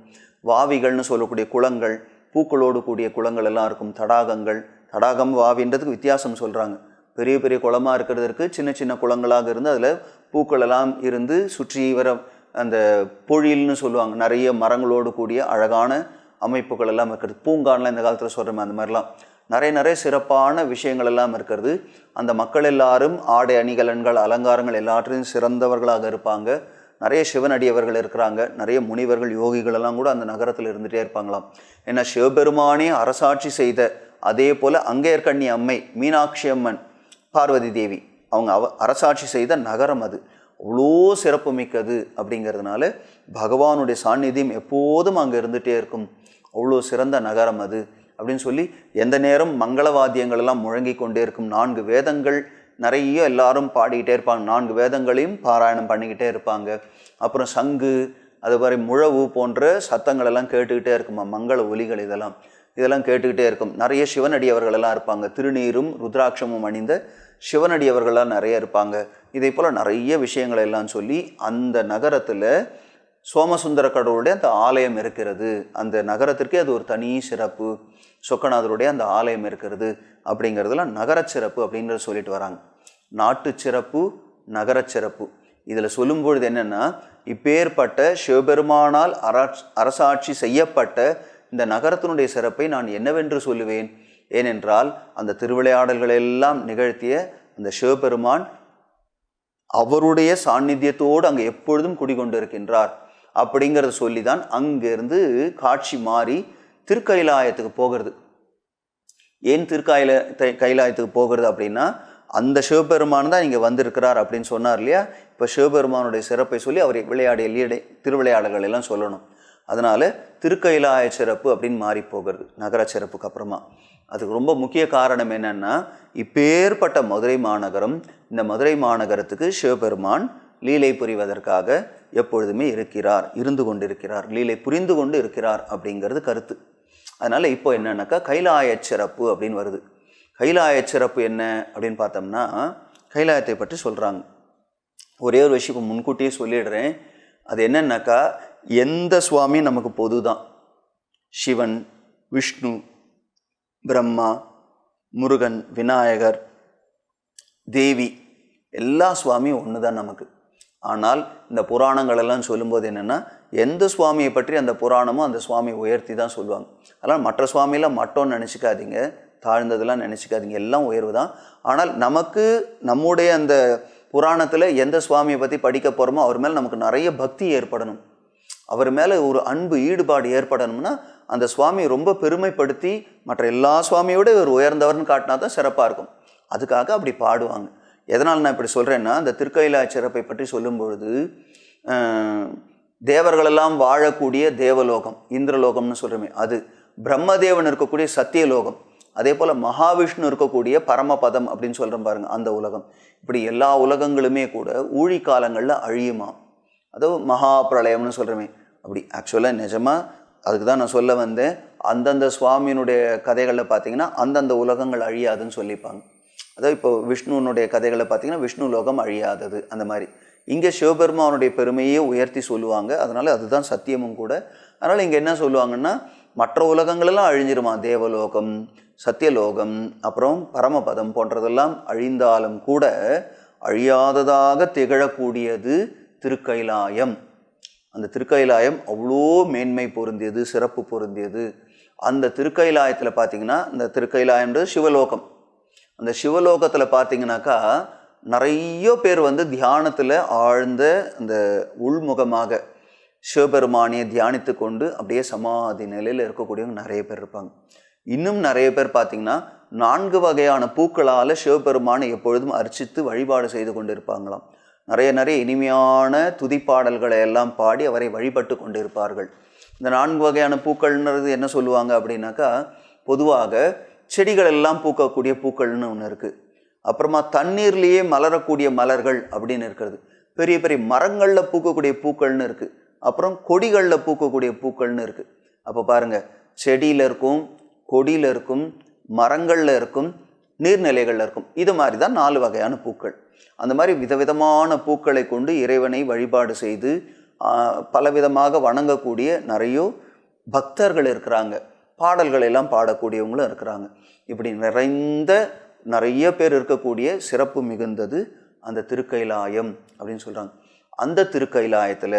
A: வாவிகள்னு சொல்லக்கூடிய குளங்கள், பூக்களோடு கூடிய குளங்கள் எல்லாம் இருக்கும். தடாகங்கள், தடாகம் வாவின்றதுக்கு வித்தியாசம் சொல்கிறாங்க. பெரிய பெரிய குளமாக இருக்கிறதுக்கு சின்ன சின்ன குளங்களாக இருந்து அதில் பூக்கள் எல்லாம் இருந்து சுற்றி வர அந்த பொழில்னு சொல்லுவாங்க. நிறைய மரங்களோடு கூடிய அழகான அமைப்புகள் எல்லாம் இருக்கிறது. பூங்கான்லாம் இந்த காலத்தில் சொல்கிறோமே அந்த மாதிரிலாம் நிறைய சிறப்பான விஷயங்கள் எல்லாம் இருக்கிறது. அந்த மக்கள் எல்லாரும் ஆடை அணிகலன்கள் அலங்காரங்கள் எல்லாற்றையும் சிறந்தவர்களாக இருப்பாங்க. நிறைய சிவனடியவர்கள் இருக்கிறாங்க, நிறைய முனிவர்கள் யோகிகள் எல்லாம் கூட அந்த நகரத்தில் இருந்துகிட்டே இருப்பாங்களாம். ஏன்னா சிவபெருமானே அரசாட்சி செய்த, அதே போல் அங்கேயர்கண்ணி அம்மை மீனாட்சி அம்மன் பார்வதி தேவி அவங்க அரசாட்சி செய்த நகரம் அது. அவ்வளோ சிறப்பு மிக்கது. அப்படிங்கிறதுனால பகவானுடைய சாநித்தியம் எப்போதும் அங்கே இருந்துகிட்டே இருக்கும். அவ்வளோ சிறந்த நகரம் அது அப்படின்னு சொல்லி எந்த நேரம் மங்களவாத்தியங்கள் எல்லாம் முழங்கி கொண்டே இருக்கும். 4 வேதங்கள் நிறைய எல்லாரும் பாடிக்கிட்டே இருப்பாங்க. 4 வேதங்களையும் பாராயணம் பண்ணிக்கிட்டே இருப்பாங்க. அப்புறம் சங்கு, அது மாதிரி முழவு போன்ற சத்தங்கள் எல்லாம் கேட்டுக்கிட்டே இருக்குமா, மங்கள ஒலிகள் இதெல்லாம் கேட்டுக்கிட்டே இருக்கும். நிறைய சிவனடியவர்கள் எல்லாம் இருப்பாங்க. திருநீரும் ருத்ராட்சமும் அணிந்த சிவனடியவர்கள்லாம் நிறைய இருப்பாங்க. இதே போல் நிறைய விஷயங்கள் எல்லாம் சொல்லி அந்த நகரத்தில் சோமசுந்தர கடவுளுடைய அந்த ஆலயம் இருக்கிறது. அந்த நகரத்திற்கே அது ஒரு தனி சிறப்பு. சொக்கநாதருடைய அந்த ஆலயம் இருக்கிறது அப்படிங்கிறதுலாம் நகர சிறப்பு அப்படிங்கிறத சொல்லிட்டு வராங்க. நாட்டு சிறப்பு, நகர சிறப்பு இதில் சொல்லும்பொழுது என்னென்னா, இப்பேற்பட்ட சிவபெருமானால் அரசாட்சி செய்யப்பட்ட இந்த நகரத்தினுடைய சிறப்பை நான் என்னவென்று சொல்லுவேன். ஏனென்றால் அந்த திருவிளையாடல்கள் எல்லாம் நிகழ்த்திய அந்த சிவபெருமான் அவருடைய சாநித்தியத்தோடு அங்கே எப்பொழுதும் குடிகொண்டு இருக்கின்றார் அப்படிங்கிறத சொல்லி தான் அங்கேருந்து காட்சி மாறி திருக்கைலாயத்துக்கு போகிறது. ஏன் கைலாயத்துக்கு போகிறது அப்படின்னா, அந்த சிவபெருமான் தான் இங்கே வந்திருக்கிறார் அப்படின்னு சொன்னார் இல்லையா. இப்போ சிவபெருமானுடைய சிறப்பை சொல்லி அவர் விளையாடிய திருவிளையாடல்கள் எல்லாம் சொல்லணும். அதனால் திருக்கைலாய சிறப்பு அப்படின்னு மாறி போகிறது நகர சிறப்புக்கு அப்புறமா. அதுக்கு ரொம்ப முக்கிய காரணம் என்னென்னா, இப்பேற்பட்ட மதுரை மாநகரம், இந்த மதுரை மாநகரத்துக்கு சிவபெருமான் லீலை புரிவதற்காக எப்பொழுதுமே இருக்கிறார், இருந்து கொண்டிருக்கிறார், லீலை புரிந்து கொண்டு இருக்கிறார் அப்படிங்கிறது கருத்து. அதனால் இப்போ என்னன்னாக்கா கைலாய சிறப்பு அப்படின்னு வருது. கைலாய சிறப்பு என்ன அப்படின்னு பார்த்தோம்னா, கைலாயத்தை பற்றி சொல்கிறாங்க. ஒரே ஒரு விஷயம் இப்போ முன்கூட்டியே சொல்லிடுறேன். அது என்னன்னாக்கா, எந்த சுவாமி நமக்கு பொது தான். சிவன், விஷ்ணு, பிரம்மா, முருகன், விநாயகர், தேவி எல்லா சுவாமியும் ஒன்று தான் நமக்கு. ஆனால் இந்த புராணங்கள் எல்லாம் சொல்லும்போது என்னென்னா, எந்த சுவாமியை பற்றி அந்த புராணமும் அந்த சுவாமியை உயர்த்தி தான் சொல்லுவாங்க. அதனால் மற்ற சுவாமியெல்லாம் மட்டோன்னு நினச்சிக்காதீங்க, தாழ்ந்ததெல்லாம் நினச்சிக்காதீங்க, எல்லாம் உயர்வு தான். ஆனால் நமக்கு நம்முடைய அந்த புராணத்தில் எந்த சுவாமியை பற்றி படிக்க போகிறோமோ அவர் மேலே நமக்கு நிறைய பக்தி ஏற்படணும், அவர் மேலே ஒரு அன்பு ஈடுபாடு ஏற்படணும்னா அந்த சுவாமியை ரொம்ப பெருமைப்படுத்தி மற்ற எல்லா சுவாமியோட ஒரு உயர்ந்தவர்னு காட்டினா தான் சிறப்பாக இருக்கும். அதுக்காக அப்படி பாடுவாங்க. எதனால் நான் இப்படி சொல்கிறேன்னா, அந்த திருக்கைலாய சிறப்பை பற்றி சொல்லும் பொழுது தேவர்களெல்லாம் வாழக்கூடிய தேவலோகம், இந்திரலோகம்னு சொல்கிறோமே அது, பிரம்மதேவன் இருக்கக்கூடிய சத்தியலோகம், அதே போல் மகாவிஷ்ணு இருக்கக்கூடிய பரமபதம் அப்படின்னு சொல்கிறோம் பாருங்கள், அந்த உலகம். இப்படி எல்லா உலகங்களுமே கூட ஊழி காலங்களில் அழியுமா, அதுவும் மகா பிரளயம்னு சொல்கிறோமே. அப்படி ஆக்சுவலாக நிஜமாக அதுக்கு தான் நான் சொல்ல வந்தேன். அந்தந்த சுவாமியினுடைய கதைகளில் பார்த்தீங்கன்னா அந்தந்த உலகங்கள் அழியாதுன்னு சொல்லிப்பாங்க. அதாவது இப்போ விஷ்ணுனுடைய கதைகளை பார்த்தீங்கன்னா விஷ்ணு லோகம் அழியாதது அந்த மாதிரி. இங்கே சிவபெருமானுடைய பெருமையே உயர்த்தி சொல்லுவாங்க. அதனால் அதுதான் சத்தியமும் கூட. அதனால் இங்கே என்ன சொல்லுவாங்கன்னா, மற்ற உலகங்களெல்லாம் அழிஞ்சிருமா, தேவலோகம், சத்தியலோகம், அப்புறம் பரமபதம் போன்றதெல்லாம் அழிந்தாலும் கூட அழியாததாக திகழக்கூடியது திருக்கைலாயம். அந்த திருக்கைலாயம் அவ்வளோ மேன்மை பொருந்தியது, சிறப்பு பொருந்தியது. அந்த திருக்கைலாயத்தில் பார்த்தீங்கன்னா, இந்த திருக்கைலாயன்றது சிவலோகம். அந்த சிவலோகத்தில் பார்த்தீங்கன்னாக்கா நிறைய பேர் வந்து தியானத்தில் ஆழ்ந்த அந்த உள்முகமாக சிவபெருமானியை தியானித்து கொண்டு அப்படியே சமாதி நிலையில் இருக்கக்கூடியவங்க நிறைய பேர் இருப்பாங்க. இன்னும் நிறைய பேர் பார்த்தீங்கன்னா 4 வகையான பூக்களால் சிவபெருமானை எப்பொழுதும் அர்ச்சித்து வழிபாடு செய்து கொண்டு இருப்பாங்களாம். நிறைய இனிமையான துதிப்பாடல்களை எல்லாம் பாடி அவரை வழிபட்டு கொண்டிருப்பார்கள். இந்த 4 வகையான பூக்கள்ன்றது என்ன சொல்லுவாங்க அப்படின்னாக்கா, பொதுவாக செடிகள் எல்லாம் பூக்கக்கூடிய பூக்கள்னு ஒன்று இருக்குது. அப்புறமா தண்ணீர்லேயே மலரக்கூடிய மலர்கள் அப்படின்னு இருக்கிறது. பெரிய பெரிய மரங்களில் பூக்கக்கூடிய பூக்கள்னு இருக்குது. அப்புறம் கொடிகளில் பூக்கக்கூடிய பூக்கள்னு இருக்குது. அப்போ பாருங்கள், செடியில் இருக்கும், கொடியில் இருக்கும், மரங்களில் இருக்கும், நீர்நிலைகளில் இருக்கும். இது மாதிரி தான் 4 வகையான பூக்கள். அந்த மாதிரி விதவிதமான பூக்களை கொண்டு இறைவனை வழிபாடு செய்து பலவிதமாக வணங்கக்கூடிய நிறைய பக்தர்கள் இருக்கிறாங்க. பாடல்கள் எல்லாம் பாடக்கூடியவங்களும் இருக்கிறாங்க. இப்படி நிறைய பேர் இருக்கக்கூடிய சிறப்பு மிகுந்தது அந்த திருக்கைலாயம் அப்படின்னு சொல்கிறாங்க. அந்த திருக்கைலாயத்தில்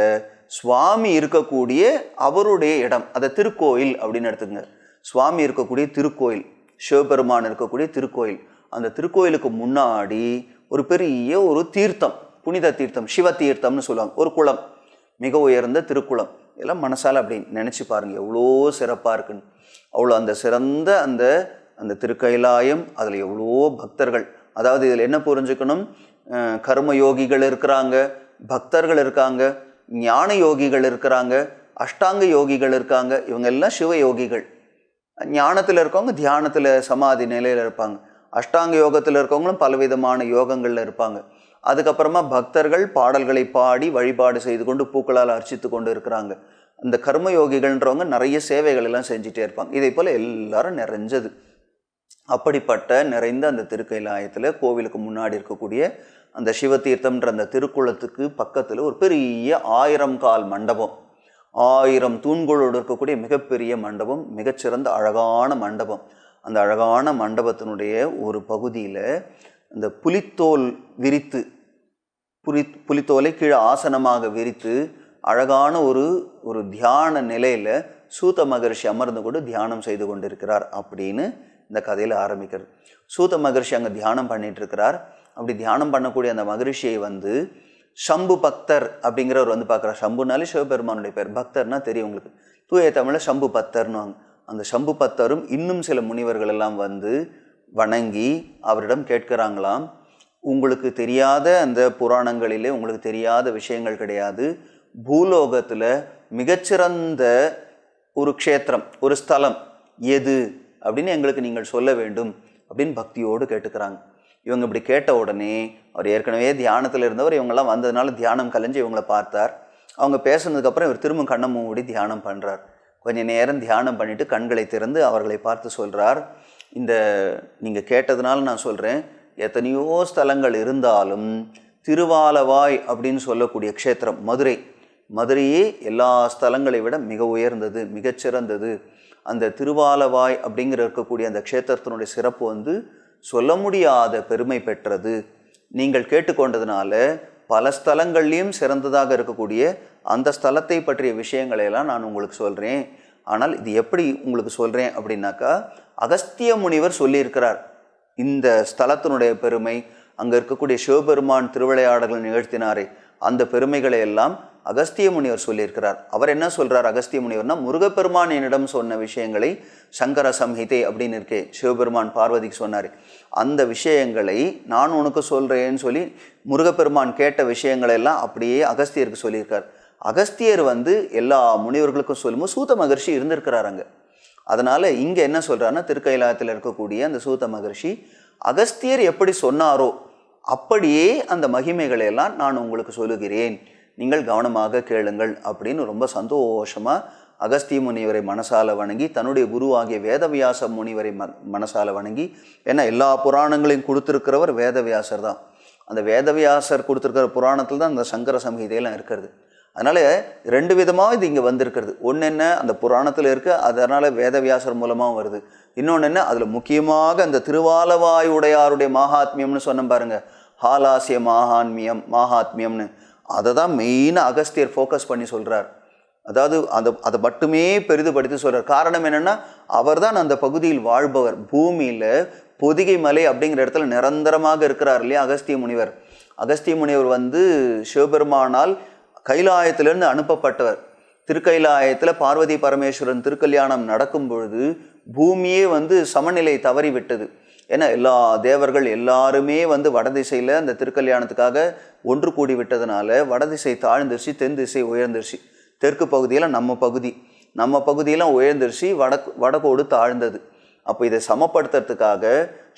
A: சுவாமி இருக்கக்கூடிய அவருடைய இடம், அதை திருக்கோயில் அப்படின்னு எடுத்துக்கங்க. சுவாமி இருக்கக்கூடிய திருக்கோயில், சிவபெருமான் இருக்கக்கூடிய திருக்கோயில். அந்த திருக்கோயிலுக்கு முன்னாடி ஒரு பெரிய ஒரு தீர்த்தம், புனித தீர்த்தம், சிவ தீர்த்தம்னு சொல்லுவாங்க. ஒரு குளம், மிக உயர்ந்த திருக்குளம். இதெல்லாம் மனசால் அப்படி நினச்சி பாருங்கள், எவ்வளோ சிறப்பாக இருக்குன்னு. அவ்வளோ அந்த சிறந்த அந்த திருக்கைலாயம், அதில் எவ்வளோ பக்தர்கள். அதாவது இதில் என்ன புரிஞ்சுக்கணும், கர்ம யோகிகள் இருக்கிறாங்க, பக்தர்கள் இருக்காங்க, ஞான யோகிகள் இருக்கிறாங்க, அஷ்டாங்க யோகிகள் இருக்காங்க. இவங்க எல்லாம் சிவ யோகிகள். ஞானத்தில் இருக்கவங்க தியானத்தில் சமாதி நிலையில் இருப்பாங்க. அஷ்டாங்க யோகத்தில் இருக்கவங்களும் பலவிதமான யோகங்களில் இருப்பாங்க. அதுக்கப்புறமா பக்தர்கள் பாடல்களை பாடி வழிபாடு செய்து கொண்டு பூக்களால் அர்ச்சித்து கொண்டு இருக்கிறாங்க. அந்த கர்ம யோகிகள்ன்றவங்க நிறைய சேவைகள் எல்லாம் செஞ்சுட்டே இருப்பாங்க. இதை போல் எல்லாரும் நிறைஞ்சது. அப்படிப்பட்ட நிறைந்த அந்த திருக்கைலாயத்தில் கோவிலுக்கு முன்னாடி இருக்கக்கூடிய அந்த சிவதீர்த்தம்ன்ற அந்த திருக்குளத்துக்கு பக்கத்தில் ஒரு பெரிய 1000 கால் மண்டபம், 1000 தூண்களோடு இருக்கக்கூடிய மிகப்பெரிய மண்டபம், மிகச்சிறந்த அழகான மண்டபம். அந்த அழகான மண்டபத்தினுடைய ஒரு பகுதியில் அந்த புலித்தோல் விரித்து, புலித்தோலை கீழே ஆசனமாக விரித்து அழகான ஒரு தியான நிலையில் சூத மகரிஷி அமர்ந்து கொண்டு தியானம் செய்து கொண்டிருக்கிறார் அப்படின்னு இந்த கதையில் ஆரம்பிக்கிறது. சூத மகரிஷி அங்கே தியானம் பண்ணிட்டு இருக்கிறார். அப்படி தியானம் பண்ணக்கூடிய அந்த மகரிஷியை வந்து சம்பு பக்தர் அப்படிங்கிறவர் வந்து பார்க்குறார். சம்புனாலே சிவபெருமானுடைய பேர், பக்தர்னா தெரியும் உங்களுக்கு, தூய தமிழில் சம்பு பக்தர்னுவாங்க. அந்த சம்பு பக்தரும் இன்னும் சில முனிவர்கள் எல்லாம் வந்து வணங்கி அவரிடம் கேட்கிறாங்களாம், உங்களுக்கு தெரியாத அந்த புராணங்களிலே உங்களுக்கு தெரியாத விஷயங்கள் கிடையாது. பூலோகத்தில் மிகச்சிறந்த ஒரு க்ஷேத்திரம், ஒரு ஸ்தலம் எது அப்படின்னு எங்களுக்கு நீங்கள் சொல்ல வேண்டும் அப்படின்னு பக்தியோடு கேட்டுக்கிறாங்க. இவங்க இப்படி கேட்ட உடனே அவர் ஏற்கனவே தியானத்தில் இருந்தவர், இவங்கெல்லாம் வந்ததுனால தியானம் கலைஞ்சு இவங்களை பார்த்தார். அவங்க பேசுனதுக்கப்புறம் இவர் திரும்ப கண்ணை மூடி தியானம் பண்ணுறார். கொஞ்சம் நேரம் தியானம் பண்ணிவிட்டு கண்களை திறந்து அவர்களை பார்த்து சொல்கிறார், இந்த நீங்கள் கேட்டதுனால நான் சொல்கிறேன், எத்தனையோ ஸ்தலங்கள் இருந்தாலும் திருவாலவாய் அப்படின்னு சொல்லக்கூடிய க்ஷேத்திரம் மதுரையே எல்லா ஸ்தலங்களை விட மிக உயர்ந்தது, மிகச்சிறந்தது. அந்த திருவாலவாய் அப்படிங்கிற இருக்கக்கூடிய அந்த க்ஷேத்திரத்தினுடைய சிறப்பு வந்து சொல்ல முடியாத பெருமை பெற்றது. நீங்கள் கேட்டுக்கொண்டதுனால பல ஸ்தலங்கள்லேயும் சிறந்ததாக இருக்கக்கூடிய அந்த ஸ்தலத்தை பற்றிய விஷயங்களையெல்லாம் நான் உங்களுக்கு சொல்கிறேன். ஆனால் இது எப்படி உங்களுக்கு சொல்கிறேன் அப்படின்னாக்கா, அகஸ்திய முனிவர் சொல்லியிருக்கிறார் இந்த ஸ்தலத்தினுடைய பெருமை. அங்கே இருக்கக்கூடிய சிவபெருமான் திருவிளையாடல்கள் நிகழ்த்தினாரே அந்த பெருமைகளை எல்லாம் அகஸ்திய முனிவர் சொல்லியிருக்கிறார். அவர் என்ன சொல்கிறார் அகஸ்திய முனிவர்னா, முருகப்பெருமான் என்னிடம் சொன்ன விஷயங்களை, சங்கர சம்ஹிதை அப்படின்னு இருக்கே சிவபெருமான் பார்வதிக்கு சொன்னார், அந்த விஷயங்களை நான் உனக்கு சொல்கிறேன்னு சொல்லி முருகப்பெருமான் கேட்ட விஷயங்களெல்லாம் அப்படியே அகஸ்தியருக்கு சொல்லியிருக்கார். அகஸ்தியர் வந்து எல்லா முனிவர்களுக்கும் சொல்லும்போது சூத மகர்ஷி இருந்திருக்கிறார் அங்கே. அதனால் இங்கே என்ன சொல்கிறாருன்னா, திருக்கைலாயத்தில் இருக்கக்கூடிய அந்த சூத மகர்ஷி அகஸ்தியர் எப்படி சொன்னாரோ அப்படியே அந்த மகிமைகளை எல்லாம் நான் உங்களுக்கு சொல்லுகிறேன், நீங்கள் கவனமாக கேளுங்கள் அப்படின்னு ரொம்ப சந்தோஷமாக அகஸ்திய முனிவரை மனசால வணங்கி, தன்னுடைய குருவாகிய வேதவியாச முனிவரை மனசால வணங்கி, ஏன்னா எல்லா புராணங்களையும் கொடுத்துருக்கிறவர் வேதவியாசர் தான். அந்த வேதவியாசர் கொடுத்துருக்கிற புராணத்தில் தான் அந்த சங்கர சம்ஹிதையெல்லாம் இருக்கிறது. அதனால் 2 விதமாக இது இங்கே வந்திருக்கிறது. ஒன்று என்ன, அந்த புராணத்தில் இருக்குது, அதனால் வேதவியாசர் மூலமாக வருது. இன்னொன்று என்ன, அதில் முக்கியமாக அந்த திருவாலவாய் உடையாருடைய மகாத்மியம்னு சொன்ன பாருங்கள், ஹாலாசிய மகாத்மியம்னு, அதை தான் மெயினாக அகஸ்தியர் ஃபோக்கஸ் பண்ணி சொல்கிறார். அதாவது அதை மட்டுமே பெரிதுபடுத்தி சொல்கிறார். காரணம் என்னென்னா, அவர் தான் அந்த பகுதியில் வாழ்பவர். பூமியில் பொதிகை மலை அப்படிங்கிற இடத்துல நிரந்தரமாக இருக்கிறார் இல்லையா அகஸ்திய முனிவர். அகஸ்திய முனிவர் சிவபெருமானால் கைலாயத்திலிருந்து அனுப்பப்பட்டவர். திருக்கைலாயத்தில் பார்வதி பரமேஸ்வரன் திருக்கல்யாணம் நடக்கும் பொழுது பூமியே சமநிலை தவறி விட்டது. ஏன்னா எல்லா தேவர்கள் எல்லாருமே வடதிசையில் அந்த திருக்கல்யாணத்துக்காக ஒன்று கூடி விட்டதுனால வடதிசை தாழ்ந்துருச்சு, தென் திசை உயர்ந்துருச்சு. தெற்கு பகுதியில் நம்ம பகுதியெல்லாம் உயர்ந்துருச்சு, வடகோடு தாழ்ந்தது. அப்போ இதை சமப்படுத்துறதுக்காக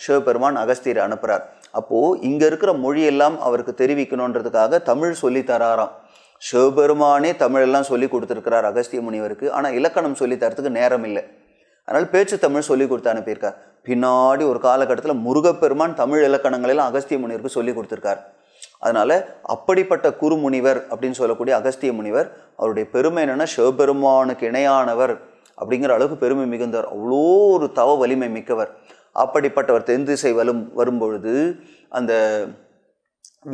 A: சிவபெருமான் அகஸ்தியரை அனுப்புகிறார். அப்போது இங்கே இருக்கிற மொழியெல்லாம் அவருக்கு தெரிவிக்கணுன்றதுக்காக தமிழ் சொல்லி தராராம். சிவபெருமானே தமிழெல்லாம் சொல்லி கொடுத்துருக்கிறார் அகஸ்திய முனிவருக்கு. ஆனால் இலக்கணம் சொல்லி தரத்துக்கு நேரம் இல்லை. அதனால் பேச்சு தமிழ் சொல்லி கொடுத்து அனுப்பியிருக்கார். பின்னாடி ஒரு காலகட்டத்தில் முருகப்பெருமான் தமிழ் இலக்கணங்களெல்லாம் அகஸ்திய முனிவருக்கு சொல்லி கொடுத்துருக்கார். அதனால் அப்படிப்பட்ட குறுமுனிவர் அப்படின்னு சொல்லக்கூடிய அகஸ்திய முனிவர், அவருடைய பெருமை என்னென்னா சிவபெருமானுக்கு இணையானவர் அப்படிங்கிற அளவுக்கு பெருமை மிகுந்தவர். அவ்வளோ ஒரு தவ வலிமை மிக்கவர். அப்படிப்பட்டவர் தென் திசை வரும்பொழுது அந்த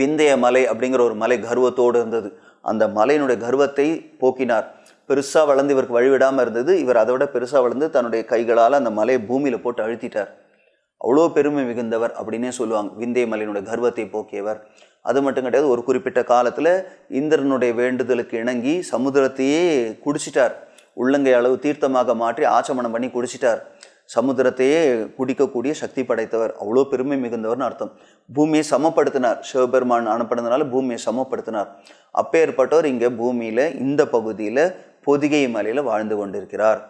A: விந்திய மலை அப்படிங்கிற ஒரு மலை கர்வத்தோடு இருந்தது. அந்த மலையினுடைய கர்வத்தை போக்கினார். பெருசாக வளர்ந்து இவருக்கு வழிவிடாமல் இருந்தது. இவர் அதை விட பெருசாக வளர்ந்து தன்னுடைய கைகளால் அந்த மலையை பூமியில் போட்டு அழுத்திட்டார். அவ்வளோ பெருமை மிகுந்தவர் அப்படின்னே சொல்லுவாங்க. விந்திய மலையினுடைய கர்வத்தை போக்கியவர். அது மட்டும் கிடையாது, ஒரு குறிப்பிட்ட காலத்தில் இந்திரனுடைய வேண்டுதலுக்கு இணங்கி சமுத்திரத்தையே குடிச்சிட்டார். உள்ளங்கை அளவு தீர்த்தமாக மாற்றி ஆச்சமனம் பண்ணி குடிச்சிட்டார். சமுத்திரத்தையே குடிக்கக்கூடிய சக்தி படைத்தவர். அவ்வளோ பெருமை மிகுந்தவர்னு அர்த்தம். பூமியை சமப்படுத்தினார். சிவபெருமான் அனுப்பினதுனால பூமியை சமப்படுத்தினார். அப்பேற்பட்டவர் இங்கே பூமியில் இந்த பகுதியில் பொதிகை மலையில் வாழ்ந்து கொண்டிருக்கிறார்.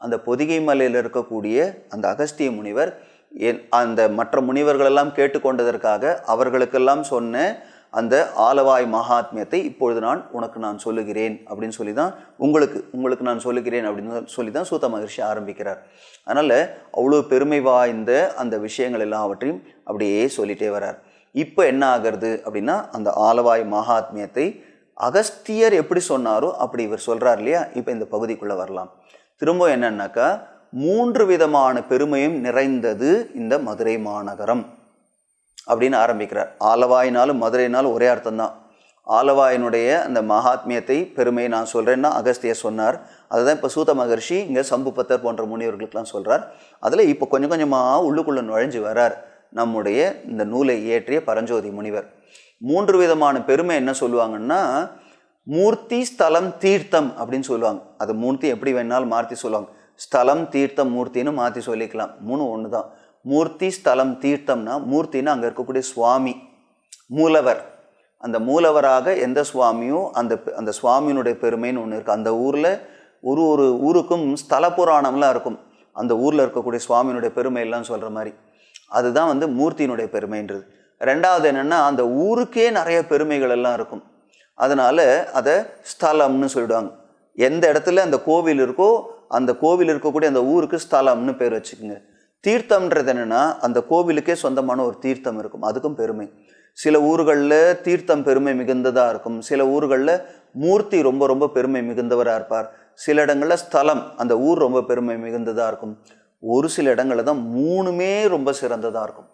A: அந்த பொதிகை மலையில் இருக்கக்கூடிய அந்த அகஸ்திய முனிவர் அந்த மற்ற முனிவர்களெல்லாம் கேட்டுக்கொண்டதற்காக அவர்களுக்கெல்லாம் சொன்ன அந்த ஆலவாய் மகாத்மியத்தை இப்பொழுது உனக்கு நான் சொல்லுகிறேன் அப்படின்னு சொல்லி தான் உங்களுக்கு நான் சொல்லுகிறேன் அப்படின்னு சொல்லி தான் சூத மகரிஷி ஆரம்பிக்கிறார். அதனால் அவ்வளோ பெருமை வாய்ந்த அந்த விஷயங்கள் எல்லாவற்றையும் அப்படியே சொல்லிட்டே வர்றார். இப்போ என்ன ஆகிறது அப்படின்னா, அந்த ஆலவாய் மகாத்மியத்தை அகஸ்தியர் எப்படி சொன்னாரோ அப்படி இவர் சொல்கிறார் இல்லையா. இப்போ இந்த பகுதிக்குள்ளே வரலாம். திரும்ப என்னன்னாக்கா, 3 விதமான பெருமையும் நிறைந்தது இந்த மதுரை மாநகரம் அப்படின்னு ஆரம்பிக்கிறார். ஆலவாயினாலும் மதுரைனாலும் ஒரே அர்த்தம்தான். ஆலவாயினுடைய அந்த மகாத்மியத்தை பெருமையை நான் சொல்கிறேன்னா அகஸ்தியர் சொன்னார். அதுதான் இப்போ சூத மகர்ஷி இங்கே சம்புபத்தர் போன்ற முனிவர்களுக்கெல்லாம் சொல்கிறார். அதில் இப்போ கொஞ்சம் கொஞ்சமாக உள்ளுக்குள்ளே நுழைஞ்சு வரார் நம்முடைய இந்த நூலை இயற்றிய பரஞ்சோதி முனிவர். 3 விதமான பெருமை என்ன சொல்லுவாங்கன்னா, மூர்த்தி, ஸ்தலம், தீர்த்தம் அப்படின்னு சொல்லுவாங்க. அது மூர்த்தி எப்படி வேணாலும் மாற்றி சொல்லுவாங்க. ஸ்தலம், தீர்த்தம், மூர்த்தின்னு மாற்றி சொல்லிக்கலாம். 3 ஒன்று தான். மூர்த்தி, ஸ்தலம், தீர்த்தம்னா மூர்த்தின்னா அங்கே இருக்கக்கூடிய சுவாமி, மூலவர். அந்த மூலவராக எந்த சுவாமியோ அந்த சுவாமியினுடைய பெருமைன்னு ஒன்று இருக்குது. அந்த ஊரில் ஒரு ஊருக்கும் ஸ்தல புராணம்லாம் இருக்கும். அந்த ஊரில் இருக்கக்கூடிய சுவாமியினுடைய பெருமையெல்லாம் சொல்கிற மாதிரி அதுதான் மூர்த்தியினுடைய பெருமைன்றது. ரெண்டாவது என்னென்னா, அந்த ஊருக்கே நிறைய பெருமைகள் எல்லாம் இருக்கும். அதனால் அதை ஸ்தலம்னு சொல்லிடுவாங்க. எந்த இடத்துல அந்த கோவில் இருக்கோ அந்த கோவில் இருக்கக்கூடிய அந்த ஊருக்கு ஸ்தலம்னு பேர் வச்சுக்கோங்க. தீர்த்தம்ன்றது என்னென்னா, அந்த கோவிலுக்கே சொந்தமான ஒரு தீர்த்தம் இருக்கும், அதுக்கும் பெருமை. சில ஊர்களில் தீர்த்தம் பெருமை மிகுந்ததாக இருக்கும். சில ஊர்களில் மூர்த்தி ரொம்ப ரொம்ப பெருமை மிகுந்தவராக இருப்பார். சில இடங்களில் ஸ்தலம், அந்த ஊர் ரொம்ப பெருமை மிகுந்ததாக இருக்கும். ஒரு சில இடங்களில் தான் 3மே ரொம்ப சிறந்ததாக இருக்கும்.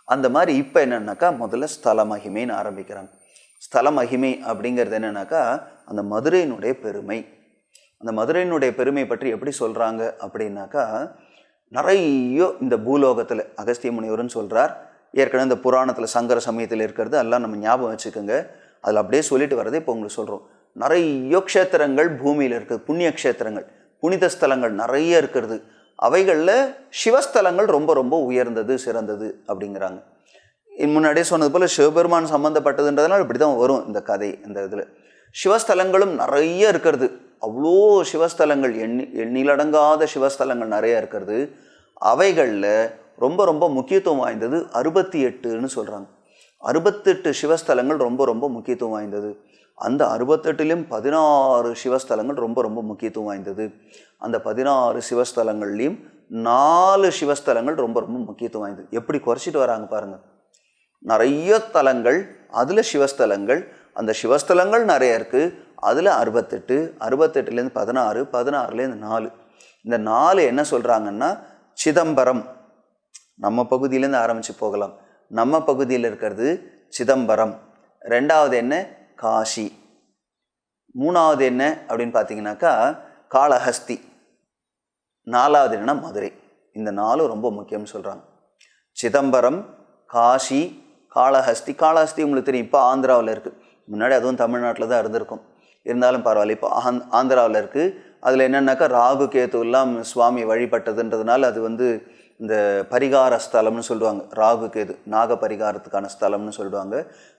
A: அந்த மாதிரி இப்போ என்னென்னாக்கா, முதல்ல ஸ்தல மகிமைன்னு ஆரம்பிக்கிறாங்க. ஸ்தல மகிமை அப்படிங்கிறது என்னென்னாக்கா, அந்த மதுரையினுடைய பெருமை. அந்த மதுரையினுடைய பெருமை பற்றி எப்படி சொல்கிறாங்க அப்படின்னாக்கா, நிறைய இந்த பூலோகத்தில் அகஸ்திய முனிவர்னு சொல்கிறார். ஏற்கனவே இந்த புராணத்தில் சங்கர சமயத்தில் இருக்கிறது எல்லாம் நம்ம ஞாபகம் வச்சுக்கோங்க. அதில் அப்படியே சொல்லிட்டு வரதே இப்போ உங்களுக்கு சொல்கிறோம். நிறைய க்ஷேத்திரங்கள் பூமியில் இருக்குது, புண்ணிய க்ஷேத்திரங்கள், புனித ஸ்தலங்கள் நிறைய இருக்கிறது. அவைகளில் சிவஸ்தலங்கள் ரொம்ப ரொம்ப உயர்ந்தது, சிறந்தது அப்படிங்கிறாங்க. முன்னாடியே சொன்னது போல் சிவபெருமான் சம்மந்தப்பட்டதுன்றதுனால இப்படி தான் வரும் இந்த கதை. இந்த இதில் சிவஸ்தலங்களும் நிறைய இருக்கிறது. அவ்வளோ சிவஸ்தலங்கள், எண்ணிலடங்காத சிவஸ்தலங்கள் நிறைய இருக்கிறது. அவைகளில் ரொம்ப ரொம்ப முக்கியத்துவம் வாய்ந்தது 68ன்னு சொல்கிறாங்க. 68 சிவஸ்தலங்கள் ரொம்ப ரொம்ப முக்கியத்துவம் வாய்ந்தது. அந்த 68லையும் 16 சிவஸ்தலங்கள் ரொம்ப ரொம்ப முக்கியத்துவம் வாய்ந்தது. அந்த 16 சிவஸ்தலங்கள்லேயும் 4 சிவஸ்தலங்கள் ரொம்ப ரொம்ப முக்கியத்துவம் வாய்ந்தது. எப்படி குறைச்சிட்டு வராங்க பாருங்கள். நிறைய தலங்கள், அதில் சிவஸ்தலங்கள். அந்த சிவஸ்தலங்கள் நிறைய இருக்குது, அதில் 68, 68லேருந்து 16, 16லேருந்து 4. இந்த 4 என்ன சொல்கிறாங்கன்னா, சிதம்பரம், நம்ம பகுதியிலேருந்து ஆரம்பித்து போகலாம். நம்ம பகுதியில் இருக்கிறது சிதம்பரம். ரெண்டாவது என்ன, காசி. மூணாவது என்ன அப்படின்னு பார்த்தீங்கன்னாக்கா காளஹஸ்தி. 4வது என்னன்னா மதுரை. இந்த 4 ரொம்ப முக்கியம்னு சொல்கிறாங்க. சிதம்பரம், காசி, காளஹஸ்தி. காளஹஸ்தி உங்களுக்கு தெரியும், இப்போ ஆந்திராவில் இருக்குது. முன்னாடி அதுவும் தமிழ்நாட்டில் தான் இருந்திருக்கும், இருந்தாலும் பரவாயில்ல, இப்போ ஆந்திராவில் இருக்குது. அதில் என்னென்னாக்கா ராகு கேது எல்லாம் சுவாமி வழிபட்டதுன்றதுனால அது இந்த பரிகார ஸ்தலம்னு சொல்லுவாங்க. ராகு கேது நாக பரிகாரத்துக்கான ஸ்தலம்னு சொல்லுவாங்க.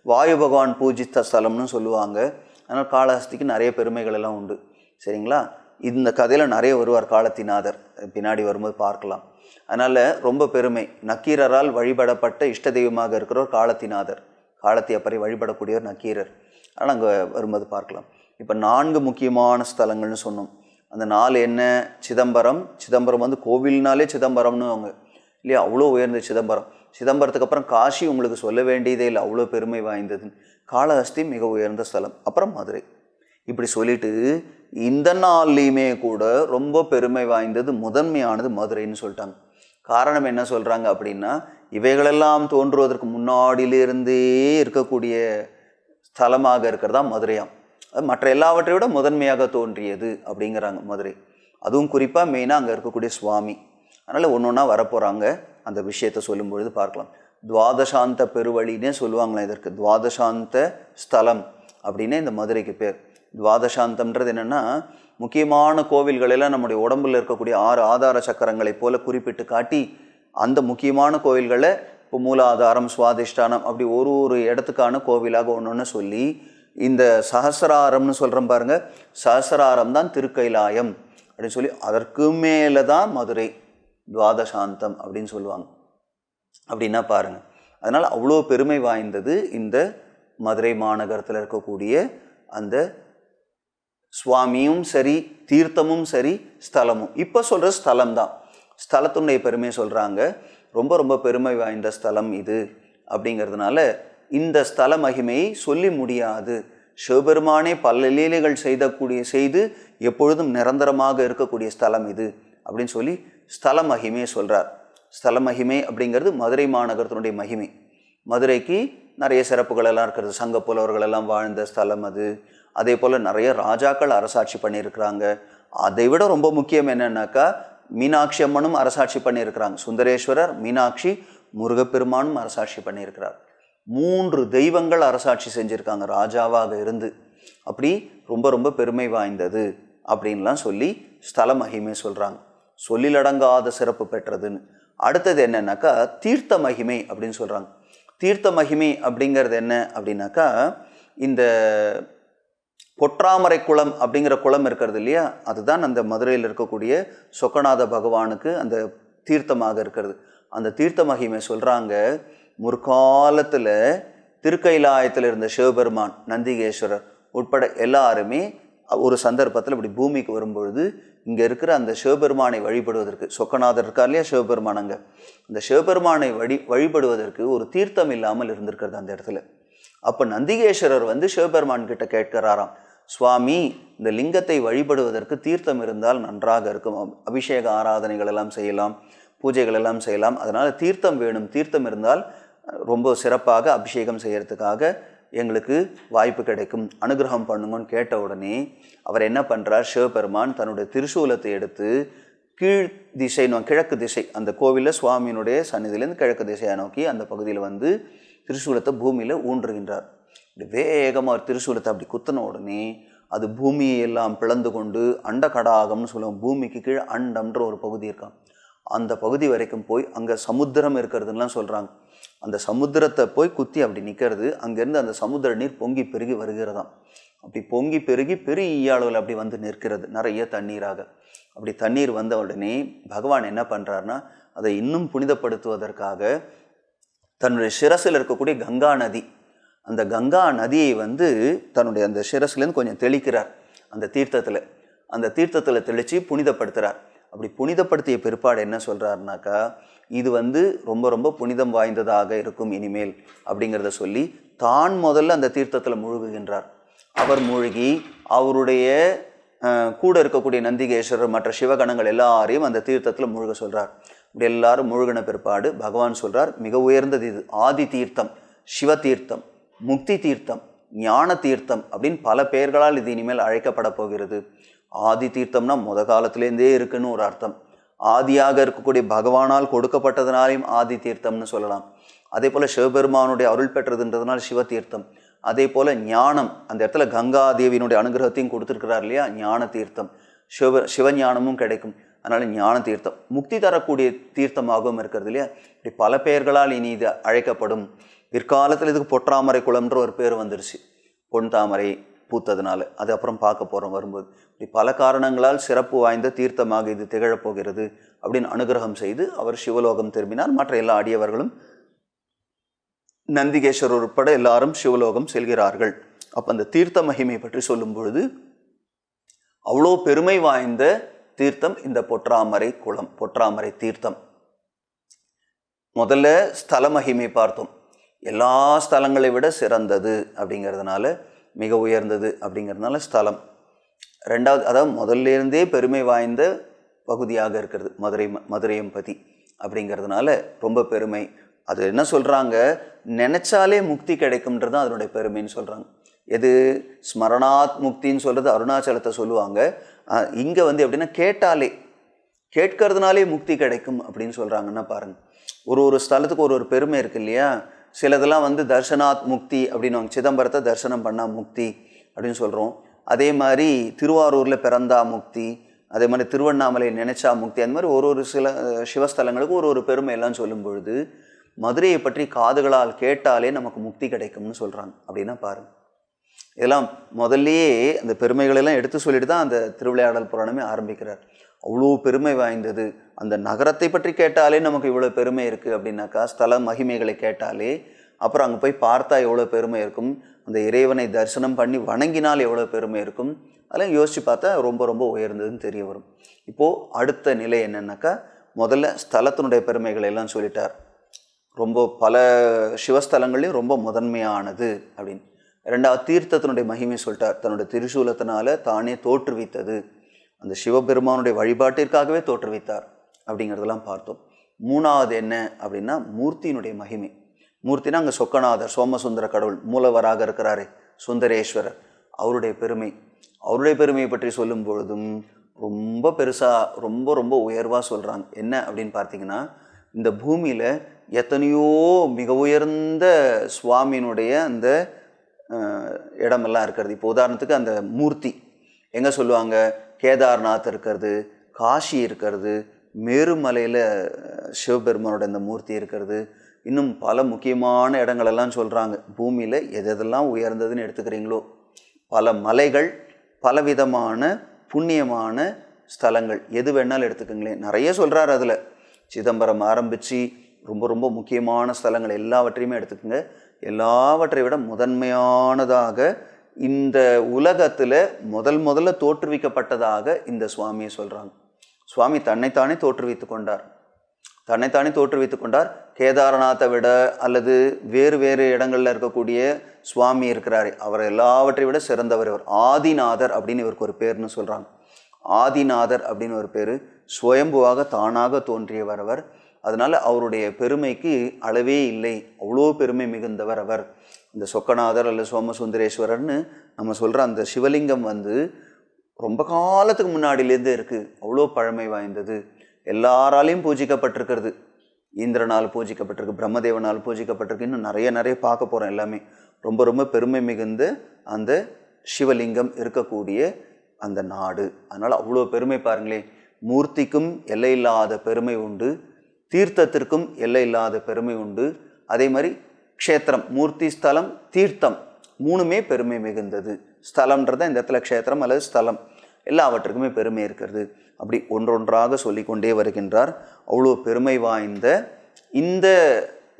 A: வாயு பகவான் பூஜித்த ஸ்தலம்னு சொல்லுவாங்க. அதனால் காளஹஸ்திக்கு நிறைய பெருமைகள் எல்லாம் உண்டு. சரிங்களா? இந்த கதையில் நிறைய வருவார் காலத்திநாதர், பின்னாடி வரும்போது பார்க்கலாம். அதனால் ரொம்ப பெருமை. நக்கீரரால் வழிபடப்பட்ட இஷ்ட தெய்வமாக இருக்கிறவர் காலத்திநாதர். காலத்தி அப்பறை வழிபடக்கூடியவர் நக்கீரர். ஆனால் அங்கே வரும்போது பார்க்கலாம். இப்போ 4 முக்கியமான ஸ்தலங்கள்னு சொன்னோம். அந்த 4 என்ன? சிதம்பரம். சிதம்பரம் கோவில்னாலே சிதம்பரம்னு அவங்க இல்லையா, அவ்வளோ உயர்ந்த சிதம்பரம். சிதம்பரத்துக்கு அப்புறம் காசி உங்களுக்கு சொல்ல வேண்டியதே இல்லை, அவ்வளோ பெருமை வாய்ந்தது. காளஹஸ்தி மிக உயர்ந்த ஸ்தலம். அப்புறம் மதுரை. இப்படி சொல்லிட்டு இந்த நாள்லையுமே கூட ரொம்ப பெருமை வாய்ந்தது, முதன்மையானது மதுரைன்னு சொல்லிட்டாங்க. காரணம் என்ன சொல்கிறாங்க அப்படின்னா, இவைகளெல்லாம் தோன்றுவதற்கு முன்னாடியிலிருந்தே இருக்கக்கூடிய ஸ்தலமாக இருக்கிறதா மதுரையாம். அது மற்ற எல்லாவற்றை விட முதன்மையாக தோன்றியது அப்படிங்கிறாங்க மதுரை. அதுவும் குறிப்பாக மெயினாக அங்கே இருக்கக்கூடிய சுவாமி. அதனால் ஒன்று ஒன்றா வரப்போகிறாங்க. அந்த விஷயத்தை சொல்லும் பொழுது பார்க்கலாம். துவாதசாந்த பெருவழின்னே சொல்லுவாங்களே இதற்கு. துவாதசாந்த ஸ்தலம் அப்படின்னே இந்த மதுரைக்கு பேர். துவாதசாந்தம்ன்றது என்னென்னா, முக்கியமான கோவில்களெல்லாம் நம்முடைய உடம்பில் இருக்கக்கூடிய 6 ஆதார சக்கரங்களை போல குறிப்பிட்டு காட்டி, அந்த முக்கியமான கோவில்களை இப்போ மூலாதாரம், சுவாதிஷ்டானம் அப்படி ஒரு இடத்துக்கான கோவிலாக ஒன்று சொல்லி, இந்த சஹசிராரம்னு சொல்கிறோம் பாருங்க, சஹசிராரம் தான் திருக்கைலாயம் அப்படின்னு சொல்லி, அதற்கு மேலே தான் மதுரை துவாதசாந்தம் அப்படின்னு சொல்லுவாங்க. அப்படின்னா பாருங்கள். அதனால் அவ்வளோ பெருமை வாய்ந்தது இந்த மதுரை மாநகரத்தில் இருக்கக்கூடிய அந்த சுவாமியும் சரி, தீர்த்தமும் சரி, ஸ்தலமும். இப்போ சொல்கிற ஸ்தலம் தான், ஸ்தலத்துடைய பெருமை சொல்கிறாங்க. ரொம்ப ரொம்ப பெருமை வாய்ந்த ஸ்தலம் இது அப்படிங்கிறதுனால இந்த ஸ்தல மகிமையை சொல்லி முடியாது. சிவபெருமானே பல லீலைகள் செய்து எப்பொழுதும் நிரந்தரமாக இருக்கக்கூடிய ஸ்தலம் இது அப்படின்னு சொல்லி ஸ்தல மகிமையை சொல்கிறார். ஸ்தல மகிமை அப்படிங்கிறது மதுரை மாநகரத்தினுடைய மகிமை. மதுரைக்கு நிறைய சிறப்புகள் எல்லாம் இருக்கிறது. சங்க புலவர்கள் எல்லாம் வாழ்ந்த ஸ்தலம் அது. அதே போல் நிறைய ராஜாக்கள் அரசாட்சி பண்ணியிருக்கிறாங்க. அதை விட ரொம்ப முக்கியம் என்னன்னாக்கா, மீனாட்சி அம்மனும் அரசாட்சி பண்ணியிருக்கிறாங்க. சுந்தரேஸ்வரர், மீனாட்சி, முருகப்பெருமானும் அரசாட்சி பண்ணியிருக்கிறார். 3 தெய்வங்கள் அரசாட்சி செஞ்சுருக்காங்க ராஜாவாக இருந்து. அப்படி ரொம்ப ரொம்ப பெருமை வாய்ந்தது அப்படின்லாம் சொல்லி ஸ்தல மகிமை சொல்கிறாங்க. சொல்லிலடங்காத சிறப்பு பெற்றதுன்னு. அடுத்தது என்னன்னாக்கா, தீர்த்த மகிமை அப்படின்னு சொல்கிறாங்க. தீர்த்த மகிமை அப்படிங்கிறது என்ன அப்படின்னாக்கா, இந்த பொற்றாமரை குளம் அப்படிங்கிற குளம் இருக்கிறது இல்லையா, அதுதான் அந்த மதுரையில் இருக்கக்கூடிய சொக்கநாத பகவானுக்கு அந்த தீர்த்தமாக இருக்கிறது. அந்த தீர்த்த மகிமை சொல்கிறாங்க. முற்காலத்தில் திருக்கைலாயத்தில் இருந்த சிவபெருமான், நந்திகேஸ்வரர் உட்பட எல்லாருமே ஒரு சந்தர்ப்பத்தில் இப்படி பூமிக்கு வரும்பொழுது இங்கே இருக்கிற அந்த சிவபெருமானை வழிபடுவதற்கு, சொக்கநாதர் இருக்கார் இல்லையா சிவபெருமான், அங்கே அந்த சிவபெருமானை வழிபடுவதற்கு ஒரு தீர்த்தம் இல்லாமல் இருந்திருக்கிறது அந்த இடத்துல. அப்போ நந்திகேஸ்வரர் சிவபெருமான் கிட்ட கேட்கிறாராம், சுவாமி, இந்த லிங்கத்தை வழிபடுவதற்கு தீர்த்தம் இருந்தால் நன்றாக இருக்கும், அபிஷேக ஆராதனைகள் எல்லாம் செய்யலாம், பூஜைகள் எல்லாம் செய்யலாம், அதனால் தீர்த்தம் வேணும், தீர்த்தம் இருந்தால் ரொம்ப சிறப்பாக அபிஷேகம் செய்யறதுக்காக எங்களுக்கு வாய்ப்பு கிடைக்கும், அனுகிரகம் பண்ணுங்கன்னு கேட்ட உடனே அவர் என்ன பண்ணுறார், சிவபெருமான் தன்னுடைய திரிசூலத்தை எடுத்து கீழ் திசை, கிழக்கு திசை, அந்த கோவிலில் சுவாமியினுடைய சன்னிதியிலேருந்து கிழக்கு திசையை நோக்கி அந்த பகுதியில் திரிசூலத்தை பூமியில் ஊன்றுகின்றார். அப்படி வேகமாக ஒரு திரிசூலத்தை அப்படி குத்தின உடனே அது பூமியெல்லாம் பிளந்து கொண்டு அண்ட கடாகம்னு சொல்லுவோம், பூமிக்கு கீழே அண்டம்ன்ற ஒரு பகுதி இருக்கான், அந்த பகுதி வரைக்கும் போய் அங்கே சமுத்திரம் இருக்கிறதுலாம் சொல்கிறாங்க. அந்த சமுத்திரத்தை போய் குத்தி அப்படி நிற்கிறது. அங்கேருந்து அந்த சமுத்திர நீர் பொங்கி பெருகி வருகிறதாம். அப்படி பொங்கி பெருகி பெரிய அளவில் அப்படி நிற்கிறது, நிறைய தண்ணீராக. அப்படி தண்ணீர் வந்த உடனே பகவான் என்ன பண்ணுறாருனா, அதை இன்னும் புனிதப்படுத்துவதற்காக தன்னுடைய சிரசில் இருக்கக்கூடிய கங்கா நதி, அந்த கங்கா நதியை தன்னுடைய அந்த சிரஸ்லேருந்து கொஞ்சம் தெளிக்கிறார் அந்த தீர்த்தத்தில். அந்த தீர்த்தத்தில் தெளித்து புனிதப்படுத்துகிறார். அப்படி புனிதப்படுத்திய பிற்பாடு என்ன சொல்கிறாருனாக்கா, இது ரொம்ப ரொம்ப புனிதம் வாய்ந்ததாக இருக்கும் இனிமேல் அப்படிங்கிறத சொல்லி தான் முதல்ல அந்த தீர்த்தத்தில் முழுகுகின்றார். அவர் மூழ்கி அவருடைய கூட இருக்கக்கூடிய நந்திகேஸ்வரர் மற்ற சிவகணங்கள் எல்லாரையும் அந்த தீர்த்தத்தில் முழுக சொல்கிறார். இப்படி எல்லாரும் முழுகின பிற்பாடு பகவான் சொல்கிறார், மிக உயர்ந்தது இது, ஆதி தீர்த்தம், சிவ தீர்த்தம், முக்தி தீர்த்தம், ஞான தீர்த்தம் அப்படின்னு பல பெயர்களால் இது இனிமேல் அழைக்கப்பட போகிறது. ஆதி தீர்த்தம்னா காலத்திலேருந்தே இருக்குன்னு ஒரு அர்த்தம். ஆதியாக இருக்கக்கூடிய பகவானால் கொடுக்கப்பட்டதுனாலையும் ஆதி தீர்த்தம்னு சொல்லலாம். அதே போல் சிவபெருமானுடைய அருள் பெற்றதுன்றதுனால சிவ தீர்த்தம். அதே போல் ஞானம், அந்த இடத்துல கங்காதேவியினுடைய அனுகிரகத்தையும் கொடுத்துருக்கிறார் இல்லையா, ஞான தீர்த்தம். சிவஞானமும் கிடைக்கும், அதனால ஞான தீர்த்தம். முக்தி தரக்கூடிய தீர்த்தமாகவும் இருக்கிறது இல்லையா. இப்படி பல பெயர்களால் இனி இது அழைக்கப்படும். பிற்காலத்தில் இதுக்கு பொற்றாமரை குளம்ன்ற ஒரு பேர் வந்துருச்சு, பொன் தாமரை பூத்ததுனால. அது அப்புறம் பார்க்க போகிறோம் வரும்போது. இப்படி பல காரணங்களால் சிறப்பு வாய்ந்த தீர்த்தமாக இது திகழப்போகிறது அப்படின்னு அனுகிரகம் செய்து அவர் சிவலோகம் திரும்பினார். மற்ற எல்லா அடியவர்களும் நந்திகேஸ்வரர் உட்பட எல்லாரும் சிவலோகம் செல்கிறார்கள். அப்போ அந்த தீர்த்த மகிமை பற்றி சொல்லும் பொழுது அவ்வளோ பெருமை வாய்ந்த தீர்த்தம் இந்த பொற்றாமரை குளம், பொற்றாமரை தீர்த்தம். முதல்ல ஸ்தல மகிமை பார்த்தோம். எல்லா ஸ்தலங்களை விட சிறந்தது அப்படிங்கிறதுனால, மிக உயர்ந்தது அப்படிங்கிறதுனால ஸ்தலம். ரெண்டாவது, அதாவது முதல்லேருந்தே பெருமை வாய்ந்த பகுதியாக இருக்கிறது மதுரையம்பதி அப்படிங்கிறதுனால ரொம்ப பெருமை. அது என்ன சொல்கிறாங்க, நினச்சாலே முக்தி கிடைக்கும்ன்றது தான் அதனுடைய பெருமைன்னு சொல்கிறாங்க. எது ஸ்மரணாத் முக்தின்னு சொல்கிறது அருணாச்சலத்தை சொல்லுவாங்க. இங்கே வந்து எப்படின்னா கேட்கறதுனாலே முக்தி கிடைக்கும் அப்படின்னு சொல்கிறாங்கன்னா பாருங்கள். ஒரு ஸ்தலத்துக்கு ஒரு பெருமை இருக்குது இல்லையா. சிலதெல்லாம் வந்து தர்ஷனாத் முக்தி அப்படின்னு, சிதம்பரத்தை தரிசனம் பண்ணால் முக்தி அப்படின்னு சொல்கிறோம். அதே மாதிரி திருவாரூரில் பிறந்தா முக்தி, அதே மாதிரி திருவண்ணாமலை நினைச்சா முக்தி. அந்த மாதிரி சில சிவஸ்தலங்களுக்கு ஒரு பெருமையெல்லாம் சொல்லும் பொழுது மதுரையை பற்றி காதுகளால் கேட்டாலே நமக்கு முக்தி கிடைக்கும்னு சொல்கிறாங்க. அப்படின்னா பாருங்கள், இதெல்லாம் முதல்லையே அந்த பெருமைகளெல்லாம் எடுத்து சொல்லிட்டு தான் அந்த திருவிளையாடல் புராணமே ஆரம்பிக்கிறார். அவ்வளோ பெருமை வாய்ந்தது. அந்த நகரத்தை பற்றி கேட்டாலே நமக்கு இவ்வளோ பெருமை இருக்குது அப்படின்னாக்கா, ஸ்தல மகிமைகளை கேட்டாலே, அப்புறம் அங்கே போய் பார்த்தா எவ்வளோ பெருமை இருக்கும், அந்த இறைவனை தரிசனம் பண்ணி வணங்கினால் எவ்வளோ பெருமை இருக்கும், அதெல்லாம் யோசித்து பார்த்தா ரொம்ப ரொம்ப உயர்ந்ததுன்னு தெரிய வரும். இப்போது அடுத்த நிலை என்னென்னாக்கா, முதல்ல ஸ்தலத்தினுடைய பெருமைகளை எல்லாம் சொல்லிட்டார். ரொம்ப பல சிவஸ்தலங்கள்லையும் ரொம்ப முதன்மையானது அப்படின்னு. ரெண்டாவது தீர்த்தத்தினுடைய மகிமை சொல்லிட்டார். தன்னுடைய திரிசூலத்தினால தானே தோற்றுவித்தது, அந்த சிவபெருமானுடைய வழிபாட்டிற்காகவே தோற்றுவித்தார் அப்படிங்கிறதெல்லாம் பார்த்தோம். மூணாவது என்ன அப்படின்னா மூர்த்தியினுடைய மகிமை. மூர்த்தினா அங்கே சொக்கநாதர், சோமசுந்தர கடவுள், மூலவராக இருக்கிறாரே சுந்தரேஸ்வரர், அவருடைய பெருமையை பற்றி சொல்லும் பொழுதும் ரொம்ப பெருசாக ரொம்ப ரொம்ப உயர்வாக சொல்கிறாங்க. என்ன அப்படின்னு பார்த்தீங்கன்னா, இந்த பூமியில் எத்தனையோ மிக உயர்ந்த சுவாமியினுடைய அந்த இடமெல்லாம் இருக்கிறது. இப்போ உதாரணத்துக்கு அந்த மூர்த்தி எங்கே சொல்லுவாங்க, கேதார்நாத் இருக்கிறது, காஷி இருக்கிறது, மேருமலையில் சிவபெருமானோட இந்த மூர்த்தி இருக்கிறது, இன்னும் பல முக்கியமான இடங்களெல்லாம் சொல்கிறாங்க. பூமியில் எதெல்லாம் உயர்ந்ததுன்னு எடுத்துக்கிறீங்களோ, பல மலைகள், பலவிதமான புண்ணியமான ஸ்தலங்கள், எது வேணாலும் எடுத்துக்கங்களேன், நிறைய சொல்கிறார். அதில் சிதம்பரம் ஆரம்பித்து ரொம்ப ரொம்ப முக்கியமான ஸ்தலங்கள் எல்லாவற்றையுமே எடுத்துக்கோங்க. எல்லாவற்றை விட முதன்மையானதாக இந்த உலகத்தில் முதல்ல தோற்றுவிக்கப்பட்டதாக இந்த சுவாமியை சொல்கிறாங்க. சுவாமி தன்னைத்தானே தோற்றுவித்து கொண்டார். கேதாரநாத்தை விட அல்லது வேறு இடங்களில் இருக்கக்கூடிய சுவாமி இருக்கிறார், அவர் எல்லாவற்றை விட சிறந்தவர். இவர் ஆதிநாதர் அப்படின்னு இவருக்கு ஒரு பேர்னு சொல்கிறாங்க. ஆதிநாதர் அப்படின்னு ஒரு பேர், சுயம்புவாக தானாக தோன்றியவர் அவர். அதனால் அவருடைய பெருமைக்கு அளவே இல்லை, அவ்வளோ பெருமை மிகுந்தவர் அவர். இந்த சொக்கநாதர் அல்லது சோமசுந்தரேஸ்வரர்னு நம்ம சொல்கிற அந்த சிவலிங்கம் வந்து ரொம்ப காலத்துக்கு முன்னாடியிலேருந்தே இருக்குது, அவ்வளோ பழமை வாய்ந்தது. எல்லாராலையும் பூஜிக்கப்பட்டிருக்கிறது. இந்திரனால் பூஜிக்கப்பட்டிருக்கு, பிரம்மதேவனால் பூஜிக்கப்பட்டிருக்கு, இன்னும் நிறைய பார்க்க போகிறோம். எல்லாமே ரொம்ப ரொம்ப பெருமை மிகுந்த அந்த சிவலிங்கம் இருக்கக்கூடிய அந்த நாடு. அதனால் அவ்வளோ பெருமை பாருங்களேன். மூர்த்திக்கும் எல்லையில்லாத பெருமை உண்டு, தீர்த்தத்திற்கும் எல்லையில்லாத பெருமை உண்டு. அதே மாதிரி க்ஷேத்திரம், மூர்த்தி, ஸ்தலம், தீர்த்தம் மூணுமே பெருமை மிகுந்தது. ஸ்தலம்ன்றத இந்த இடத்துல க்ஷேத்திரம் அல்லது ஸ்தலம், எல்லாவற்றுக்குமே பெருமை இருக்கிறது. அப்படி ஒன்றொன்றாக சொல்லிக்கொண்டே வருகின்றார். அவ்வளோ பெருமை வாய்ந்த இந்த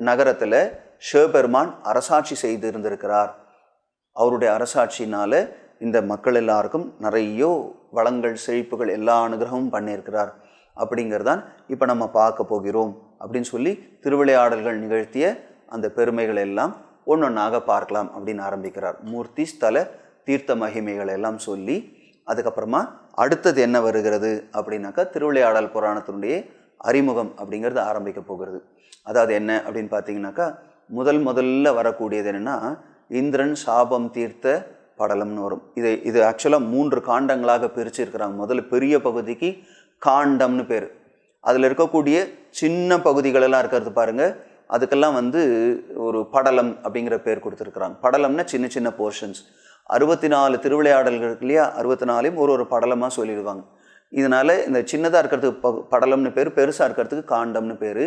A: நகரத்தில் சிவபெருமான் அரசாட்சி செய்து இருந்திருக்கிறார். அவருடைய அரசாட்சியினால் இந்த மக்கள் எல்லாருக்கும் நிறைய வளங்கள், செழிப்புகள், எல்லா அனுகிரகமும் பண்ணியிருக்கிறார். அப்படிங்கிறதான் இப்போ நம்ம பார்க்க போகிறோம் அப்படின்னு சொல்லி திருவிளையாடல்கள் நிகழ்த்திய அந்த பெருமைகள் எல்லாம் ஒன்றொன்றாக பார்க்கலாம் அப்படின்னு ஆரம்பிக்கிறார். மூர்த்தி, ஸ்தல, தீர்த்த மகிமைகள் எல்லாம் சொல்லி அதுக்கப்புறமா அடுத்தது என்ன வருகிறது அப்படின்னாக்கா, திருவிளையாடல் புராணத்தினுடைய அறிமுகம் அப்படிங்கிறது ஆரம்பிக்க போகிறது. அதாவது என்ன அப்படின்னு பார்த்தீங்கன்னாக்கா, முதல்ல வரக்கூடியது என்னென்னா, இந்திரன் சாபம் தீர்த்த படலம்னு வரும். இது ஆக்சுவலாக 3 காண்டங்களாக பிரித்து இருக்கிறாங்க. முதல்ல பெரிய பகுதிக்கு காண்டம்னு பேர், அதில் இருக்கக்கூடிய சின்ன பகுதிகளெல்லாம் இருக்கிறது பாருங்கள், அதுக்கெல்லாம் வந்து ஒரு படலம் அப்படிங்கிற பேர் கொடுத்துருக்குறாங்க. படலம்னா சின்ன சின்ன போர்ஷன்ஸ். 64 திருவிளையாடல்கள் இல்லையா, 64ஐயும் ஒரு படலமாக சொல்லிடுவாங்க. இதனால் இந்த சின்னதாக இருக்கிறதுக்கு படலம்னு பேர், பெருசாக இருக்கிறதுக்கு காண்டம்னு பேர்.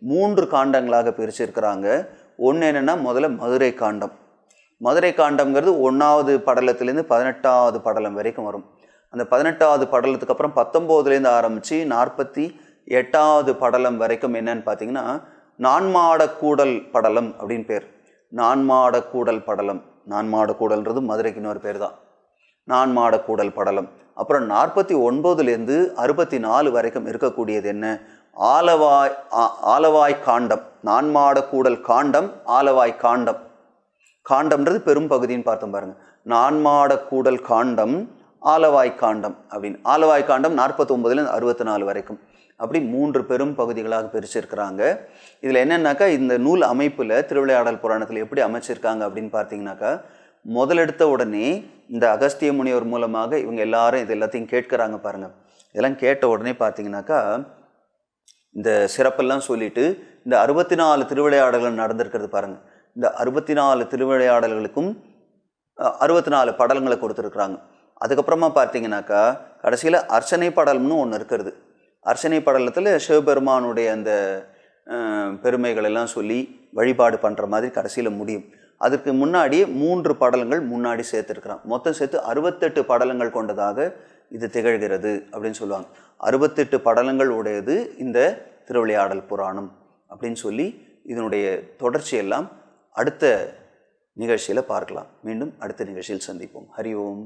A: 3 காண்டங்களாக பிரிச்சிருக்கிறாங்க. ஒன்று என்னென்னா, முதல்ல மதுரை காண்டம். மதுரை காண்டம்ங்கிறது 1வது படலத்துலேருந்து 18வது படலம் வரைக்கும் வரும். அந்த 18வது படலத்துக்கு அப்புறம் 19லேருந்து ஆரம்பித்து 48வது படலம் வரைக்கும் என்னன்னு பார்த்தீங்கன்னா, நான்மாடக்கூடல் படலம் அப்படின்னு பேர். நான்மாடக்கூடல் படலம். நான்மாடக்கூடல்ன்றது மதுரைக்கு இன்னொரு பேர் தான். நான்மாடக்கூடல் படலம். அப்புறம் 49லேருந்து 64 வரைக்கும் இருக்கக்கூடியது என்ன, ஆலவாய் காண்டம். நான்மாடக்கூடல் காண்டம், ஆலவாய் காண்டம். காண்டம்ன்றது பெரும் பகுதின்னு பார்த்தோம் பாருங்கள். நான்மாடக்கூடல் காண்டம், ஆலவாய் காண்டம் அப்படின்னு. ஆலவாய் காண்டம் 49லேருந்து 64 வரைக்கும். அப்படி 3 பெரும் பகுதிகளாக பிரிச்சிருக்கிறாங்க. இதில் என்னென்னாக்கா, இந்த நூல் அமைப்பில் திருவிளையாடல் புராணத்தில் எப்படி அமைச்சிருக்காங்க அப்படின்னு பார்த்தீங்கன்னாக்கா, முதலெடுத்த உடனே இந்த அகஸ்திய முனிவர் மூலமாக இவங்க எல்லாரும் இது எல்லாத்தையும் கேட்குறாங்க பாருங்கள். இதெல்லாம் கேட்ட உடனே பார்த்தீங்கன்னாக்கா, இந்த சிறப்பெல்லாம் சொல்லிட்டு இந்த 64 திருவிளையாடல்கள் நடந்திருக்கிறது பாருங்கள். இந்த 64 திருவிளையாடல்களுக்கும் 64 படலங்களை கொடுத்துருக்குறாங்க. அதுக்கப்புறமா பார்த்தீங்கன்னாக்கா, கடைசியில் அர்ச்சனை படலம்னு ஒன்று இருக்கிறது. அர்ச்சனை படலத்தில் சிவபெருமானுடைய அந்த பெருமைகள் எல்லாம் சொல்லி வழிபாடு பண்ணுற மாதிரி கடைசியில் முடியும். அதுக்கு முன்னாடியே 3 படலங்கள் முன்னாடி சேர்த்துருக்குறான். மொத்தம் சேர்த்து 68 படலங்கள் கொண்டதாக இது திகழ்கிறது அப்படின்னு சொல்லுவாங்க. 68 படலங்கள் உடையது இந்த திருவிளையாடல் புராணம் அப்படின்னு சொல்லி இதனுடைய தொடர்ச்சியெல்லாம் அடுத்த நிகழ்ச்சியில் பார்க்கலாம். மீண்டும் அடுத்த நிகழ்ச்சியில் சந்திப்போம். ஹரி ஓம்.